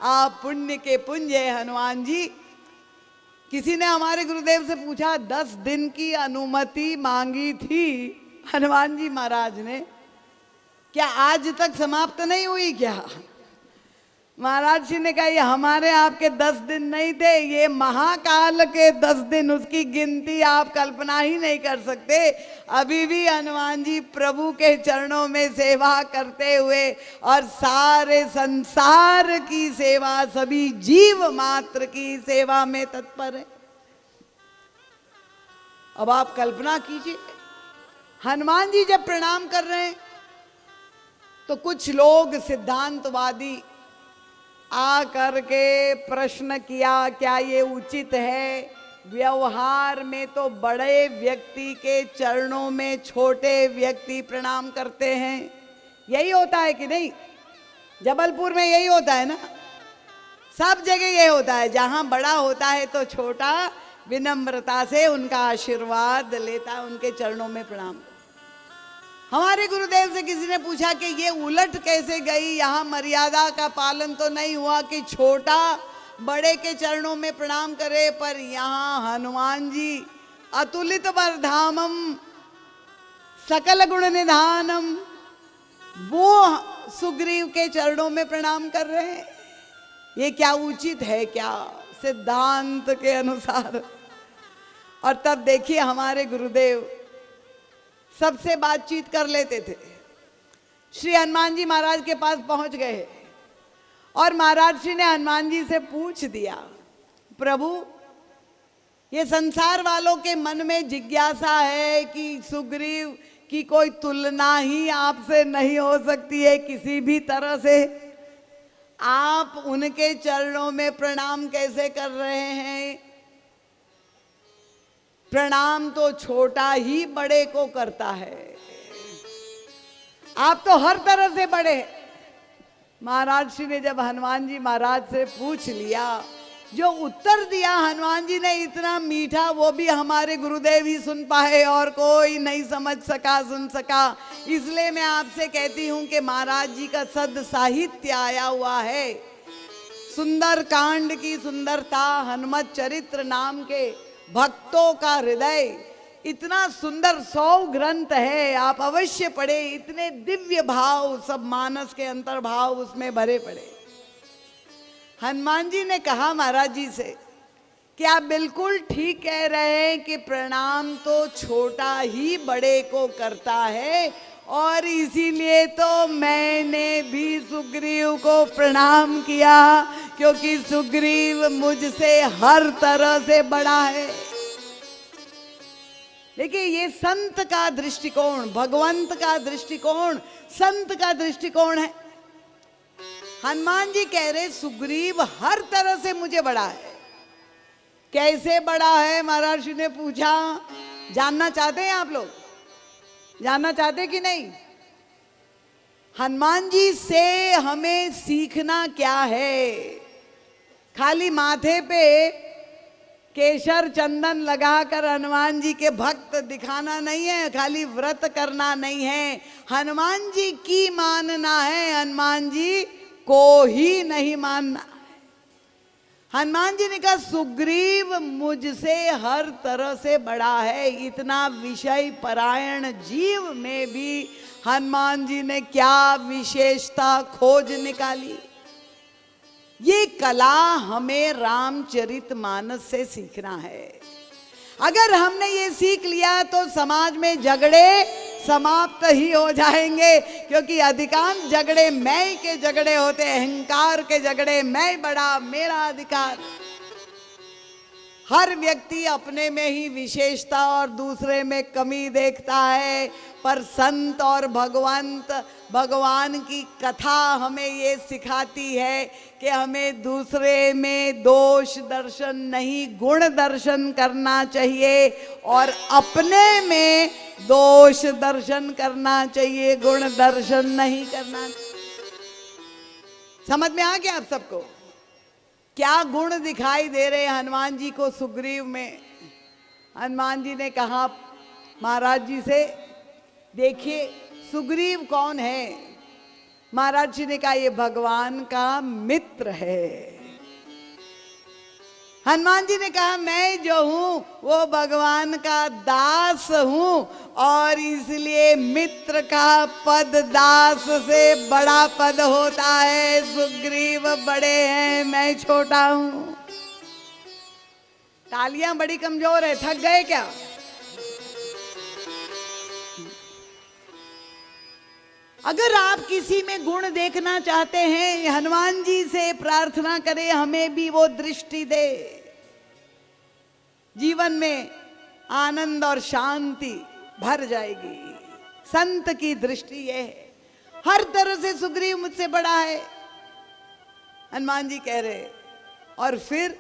आप पुण्य के पुंज है हनुमान जी। किसी ने हमारे गुरुदेव से पूछा, 10 दिन की अनुमति मांगी थी हनुमान जी महाराज ने, क्या आज तक समाप्त नहीं हुई क्या? महाराज जी ने कहा, ये हमारे आपके 10 दिन नहीं थे, ये महाकाल के 10 दिन, उसकी गिनती आप कल्पना ही नहीं कर सकते। अभी भी हनुमान जी प्रभु के चरणों में सेवा करते हुए और सारे संसार की सेवा, सभी जीव मात्र की सेवा में तत्पर है। अब आप कल्पना कीजिए, हनुमान जी जब प्रणाम कर रहे हैं तो कुछ लोग सिद्धांतवादी आ करके प्रश्न किया, क्या ये उचित है? व्यवहार में तो बड़े व्यक्ति के चरणों में छोटे व्यक्ति प्रणाम करते हैं, यही होता है कि नहीं? जबलपुर में यही होता है ना, सब जगह ये होता है, जहां बड़ा होता है तो छोटा विनम्रता से उनका आशीर्वाद लेता है, उनके चरणों में प्रणाम। हमारे गुरुदेव से किसी ने पूछा कि ये उलट कैसे गई, यहाँ मर्यादा का पालन तो नहीं हुआ कि छोटा बड़े के चरणों में प्रणाम करे, पर यहाँ हनुमान जी अतुलित वर्धामम सकल गुण निधानम, वो सुग्रीव के चरणों में प्रणाम कर रहे हैं। ये क्या उचित है क्या सिद्धांत के अनुसार? और तब देखिए हमारे गुरुदेव सबसे बातचीत कर लेते थे। श्री हनुमान जी महाराज के पास पहुंच गए और महाराज श्री ने हनुमान जी से पूछ दिया, प्रभु ये संसार वालों के मन में जिज्ञासा है कि सुग्रीव की कोई तुलना ही आपसे नहीं हो सकती है किसी भी तरह से, आप उनके चरणों में प्रणाम कैसे कर रहे हैं? प्रणाम तो छोटा ही बड़े को करता है, आप तो हर तरह से बड़े। महाराज श्री ने जब हनुमान जी महाराज से पूछ लिया, जो उत्तर दिया हनुमान जी ने इतना मीठा, वो भी हमारे गुरुदेव ही सुन पाए और कोई नहीं समझ सका, सुन सका। इसलिए मैं आपसे कहती हूं कि महाराज जी का सद साहित्य आया हुआ है। सुंदर कांड की सुंदरता, हनुमत चरित्र नाम के भक्तों का हृदय, इतना सुंदर 100 ग्रंथ है, आप अवश्य पढ़े। इतने दिव्य भाव, सब मानस के अंतर्भाव उसमें भरे पड़े। हनुमान जी ने कहा महाराज जी से कि आप बिल्कुल ठीक कह रहे हैं कि प्रणाम तो छोटा ही बड़े को करता है, और इसीलिए तो मैंने भी सुग्रीव को प्रणाम किया, क्योंकि सुग्रीव मुझसे हर तरह से बड़ा है। देखिए ये संत का दृष्टिकोण, भगवंत का दृष्टिकोण, संत का दृष्टिकोण है। हनुमान जी कह रहे सुग्रीव हर तरह से मुझे बड़ा है। कैसे बड़ा है? महाराज जी ने पूछा। जानना चाहते हैं आप लोग? जानना चाहते कि नहीं? हनुमान जी से हमें सीखना क्या है? खाली माथे पे केशर चंदन लगाकर हनुमान जी के भक्त दिखाना नहीं है, खाली व्रत करना नहीं है, हनुमान जी की मानना है, हनुमान जी को ही नहीं मानना। हनुमान जी ने कहा सुग्रीव मुझसे हर तरह से बड़ा है। इतना विषय परायण जीव में भी हनुमान जी ने क्या विशेषता खोज निकाली। ये कला हमें रामचरितमानस से सीखना है। अगर हमने ये सीख लिया तो समाज में झगड़े समाप्त ही हो जाएंगे, क्योंकि अधिकांश झगड़े मैं के झगड़े होते, अहंकार के झगड़े, मैं बड़ा, मेरा अधिकार। हर व्यक्ति अपने में ही विशेषता और दूसरे में कमी देखता है, पर संत और भगवान की कथा हमें ये सिखाती है कि हमें दूसरे में दोष दर्शन नहीं, गुण दर्शन करना चाहिए, और अपने में दोष दर्शन करना चाहिए, गुण दर्शन नहीं करना। समझ में आ गया आप सबको? क्या गुण दिखाई दे रहे हनुमान जी को सुग्रीव में? हनुमान जी ने कहा महाराज जी से, देखिए सुग्रीव कौन है? महाराज जी ने कहा ये भगवान का मित्र है। हनुमान जी ने कहा मैं जो हूं वो भगवान का दास हूं, और इसलिए मित्र का पद दास से बड़ा पद होता है। सुग्रीव बड़े हैं, मैं छोटा हूं। तालियां बड़ी कमजोर है, थक गए क्या? अगर आप किसी में गुण देखना चाहते हैं, हनुमान जी से प्रार्थना करें हमें भी वो दृष्टि दे। जीवन में आनंद और शांति भर जाएगी। संत की दृष्टि ये है। हर तरह से सुग्रीव मुझसे बड़ा है, हनुमान जी कह रहे। और फिर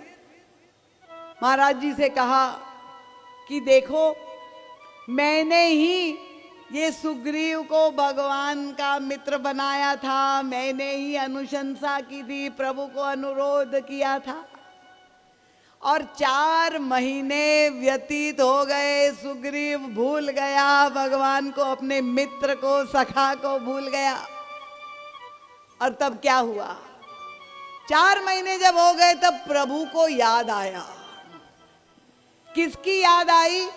महाराज जी से कहा कि देखो मैंने ही ये सुग्रीव को भगवान का मित्र बनाया था, मैंने ही अनुशंसा की थी, प्रभु को अनुरोध किया था, और 4 महीने व्यतीत हो गए। सुग्रीव भूल गया भगवान को, अपने मित्र को, सखा को भूल गया। और तब क्या हुआ? 4 महीने जब हो गए तब प्रभु को याद आया। किसकी याद आई?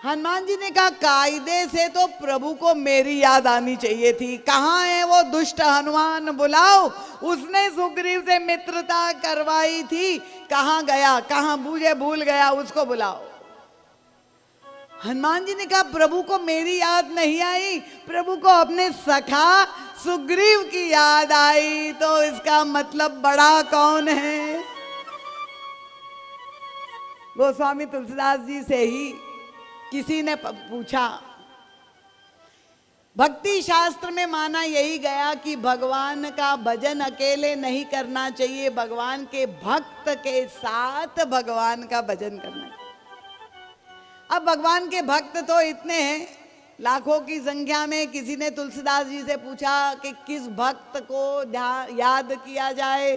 हनुमान जी ने कहा कायदे से तो प्रभु को मेरी याद आनी चाहिए थी। कहाँ है वो दुष्ट हनुमान? बुलाओ। उसने सुग्रीव से मित्रता करवाई थी, कहाँ गया? कहाँ मुझे भूल गया, उसको बुलाओ। हनुमान जी ने कहा प्रभु को मेरी याद नहीं आई, प्रभु को अपने सखा सुग्रीव की याद आई। तो इसका मतलब बड़ा कौन है? गोस्वामी तुलसीदास जी से ही किसी ने पूछा। भक्ति शास्त्र में माना यही गया कि भगवान का भजन अकेले नहीं करना चाहिए, भगवान के भक्त के साथ भगवान का भजन करना चाहिए। अब भगवान के भक्त तो इतने हैं, लाखों की संख्या में। किसी ने तुलसीदास जी से पूछा कि किस भक्त को याद किया जाए,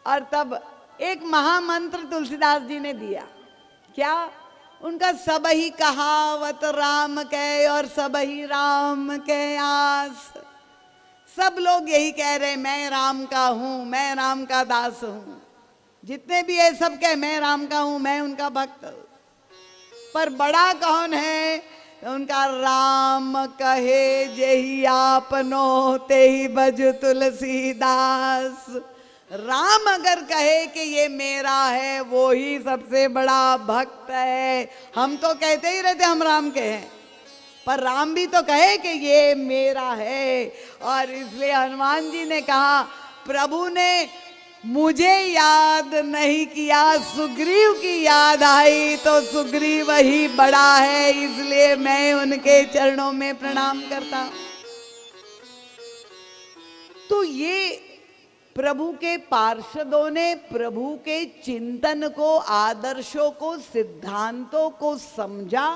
और तब एक महामंत्र तुलसीदास जी ने दिया। क्या? उनका सब ही कहावत राम के और सब ही राम के आस। सब लोग यही कह रहे मैं राम का हूं, मैं राम का दास हूं। जितने भी है सब कह मैं राम का हूं, मैं उनका भक्त। पर बड़ा कौन है? उनका राम कहे जेहि आपनो तेहि भज तुलसीदास। राम अगर कहे कि ये मेरा है, वो ही सबसे बड़ा भक्त है। हम तो कहते ही रहते हम राम के हैं, पर राम भी तो कहे कि ये मेरा है। और इसलिए हनुमान जी ने कहा प्रभु ने मुझे याद नहीं किया, सुग्रीव की याद आई, तो सुग्रीव ही बड़ा है, इसलिए मैं उनके चरणों में प्रणाम करता हूं। तो ये प्रभु के पार्षदों ने प्रभु के चिंतन को, आदर्शों को, सिद्धांतों को समझा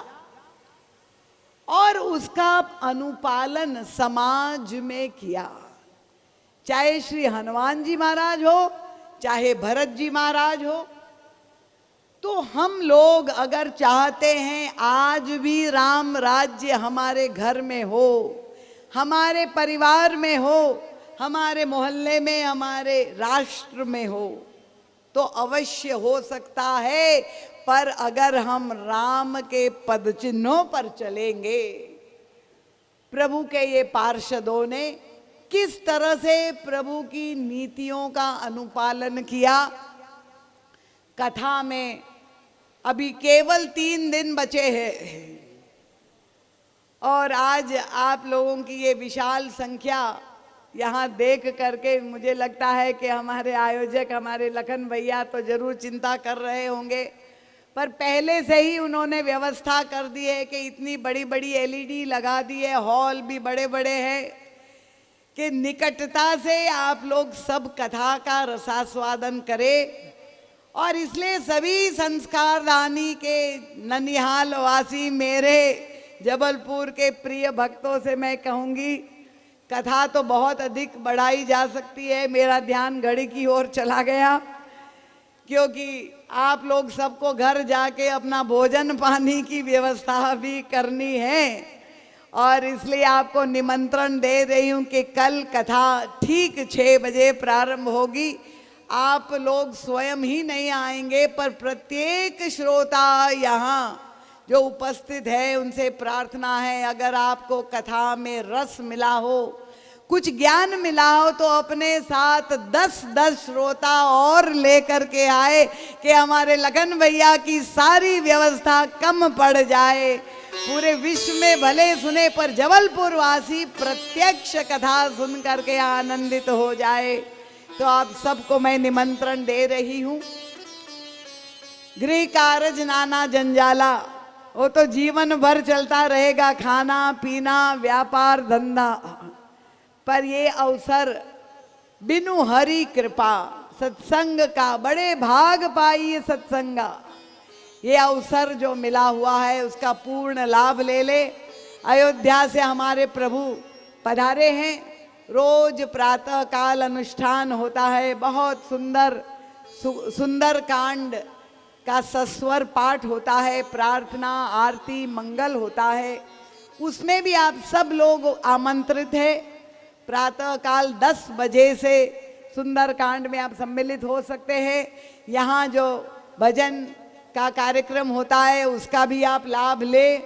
और उसका अनुपालन समाज में किया। चाहे श्री हनुमान जी महाराज हो, चाहे भरत जी महाराज हो। तो हम लोग अगर चाहते हैं आज भी राम राज्य हमारे घर में हो, हमारे परिवार में हो, हमारे मोहल्ले में, हमारे राष्ट्र में हो, तो अवश्य हो सकता है। पर अगर हम राम के पद चिन्हों पर चलेंगे, प्रभु के ये पार्षदों ने किस तरह से प्रभु की नीतियों का अनुपालन किया। कथा में अभी केवल 3 दिन बचे हैं और आज आप लोगों की ये विशाल संख्या यहाँ देख करके मुझे लगता है कि हमारे आयोजक, हमारे लखन भैया तो जरूर चिंता कर रहे होंगे, पर पहले से ही उन्होंने व्यवस्था कर दी है कि इतनी बड़ी बड़ी एलईडी लगा दी है, हॉल भी बड़े बड़े हैं कि निकटता से आप लोग सब कथा का रसास्वादन करें। और इसलिए सभी संस्कारदानी के ननिहाल वासी मेरे जबलपुर के प्रिय भक्तों से मैं कहूँगी, कथा तो बहुत अधिक बढ़ाई जा सकती है। मेरा ध्यान घड़ी की ओर चला गया क्योंकि आप लोग सबको घर जाके अपना भोजन पानी की व्यवस्था भी करनी है और इसलिए आपको निमंत्रण दे रही हूँ कि कल कथा ठीक 6 बजे प्रारंभ होगी। आप लोग स्वयं ही नहीं आएंगे पर प्रत्येक श्रोता यहाँ जो उपस्थित है उनसे प्रार्थना है, अगर आपको कथा में रस मिला हो, कुछ ज्ञान मिला हो तो अपने साथ 10-10 श्रोता और लेकर के आए कि हमारे लगन भैया की सारी व्यवस्था कम पड़ जाए। पूरे विश्व में भले सुने पर जबलपुर वासी प्रत्यक्ष कथा सुन करके आनंदित हो जाए। तो आप सबको मैं निमंत्रण दे रही हूँ। गृह कार्य नाना जंजाला वो तो जीवन भर चलता रहेगा, खाना पीना व्यापार धंधा, पर ये अवसर बिनु हरि कृपा सत्संग का बड़े भाग पाई। ये सत्संग ये अवसर जो मिला हुआ है उसका पूर्ण लाभ ले ले। अयोध्या से हमारे प्रभु पधारे हैं, रोज प्रातः काल अनुष्ठान होता है, बहुत सुंदर सुंदर कांड का सस्वर पाठ होता है, प्रार्थना आरती मंगल होता है, उसमें भी आप सब लोग आमंत्रित है। प्रातः काल 10 बजे से सुंदर कांड में आप सम्मिलित हो सकते हैं। यहाँ जो भजन का कार्यक्रम होता है उसका भी आप लाभ ले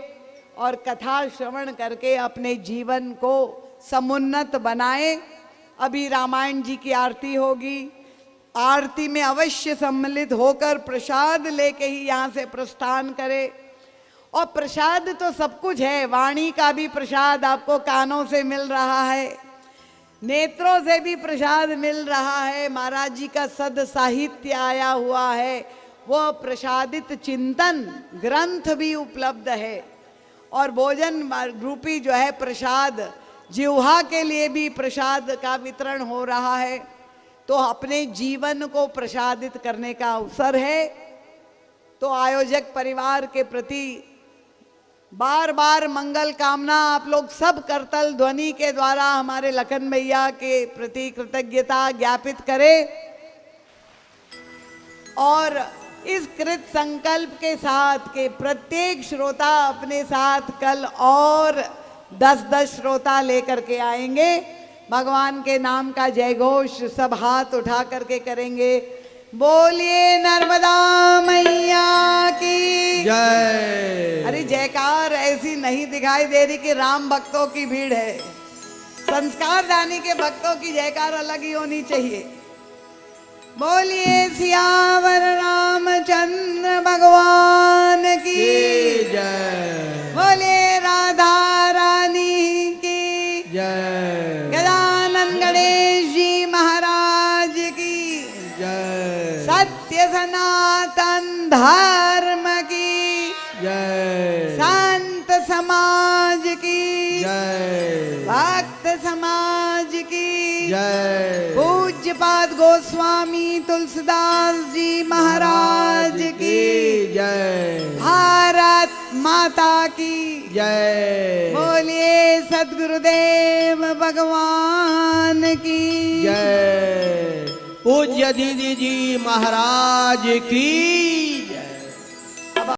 और कथा श्रवण करके अपने जीवन को समुन्नत बनाएं। अभी रामायण जी की आरती होगी, आरती में अवश्य सम्मिलित होकर प्रसाद लेके ही यहाँ से प्रस्थान करें। और प्रसाद तो सब कुछ है, वाणी का भी प्रसाद आपको कानों से मिल रहा है, नेत्रों से भी प्रसाद मिल रहा है, महाराज जी का सद साहित्य आया हुआ है, वो प्रसादित चिंतन ग्रंथ भी उपलब्ध है और भोजन रूपी जो है प्रसाद जिह्वा के लिए भी प्रसाद का वितरण हो रहा है। तो अपने जीवन को प्रसादित करने का अवसर है। तो आयोजक परिवार के प्रति बार बार मंगल कामना आप लोग सब करतल ध्वनि के द्वारा हमारे लखन भैया के प्रति कृतज्ञता ज्ञापित करें और इस कृत संकल्प के साथ के प्रत्येक श्रोता अपने साथ कल और 10-10 श्रोता लेकर के आएंगे। भगवान के नाम का जय घोष सब हाथ उठा करके करेंगे। बोलिए नर्मदा मैया की जय। अरे जयकार ऐसी नहीं दिखाई दे रही कि राम भक्तों की भीड़ है, संस्कार दानी के भक्तों की जयकार अलग ही होनी चाहिए। बोलिए सियावर रामचंद्र भगवान की जय। बोलिए राधा रानी की जय। गजानन गणेश जी महाराज की जय। सत्य सनातन धर्म की जय। संत समाज की जय। भक्त समाज की जय। पूज्यपाद गोस्वामी तुलसीदास जी महाराज की जय। भारत माता की जय। बोलिए सद्गुरुदेव भगवान की जय। पूज्य दीदी जी महाराज की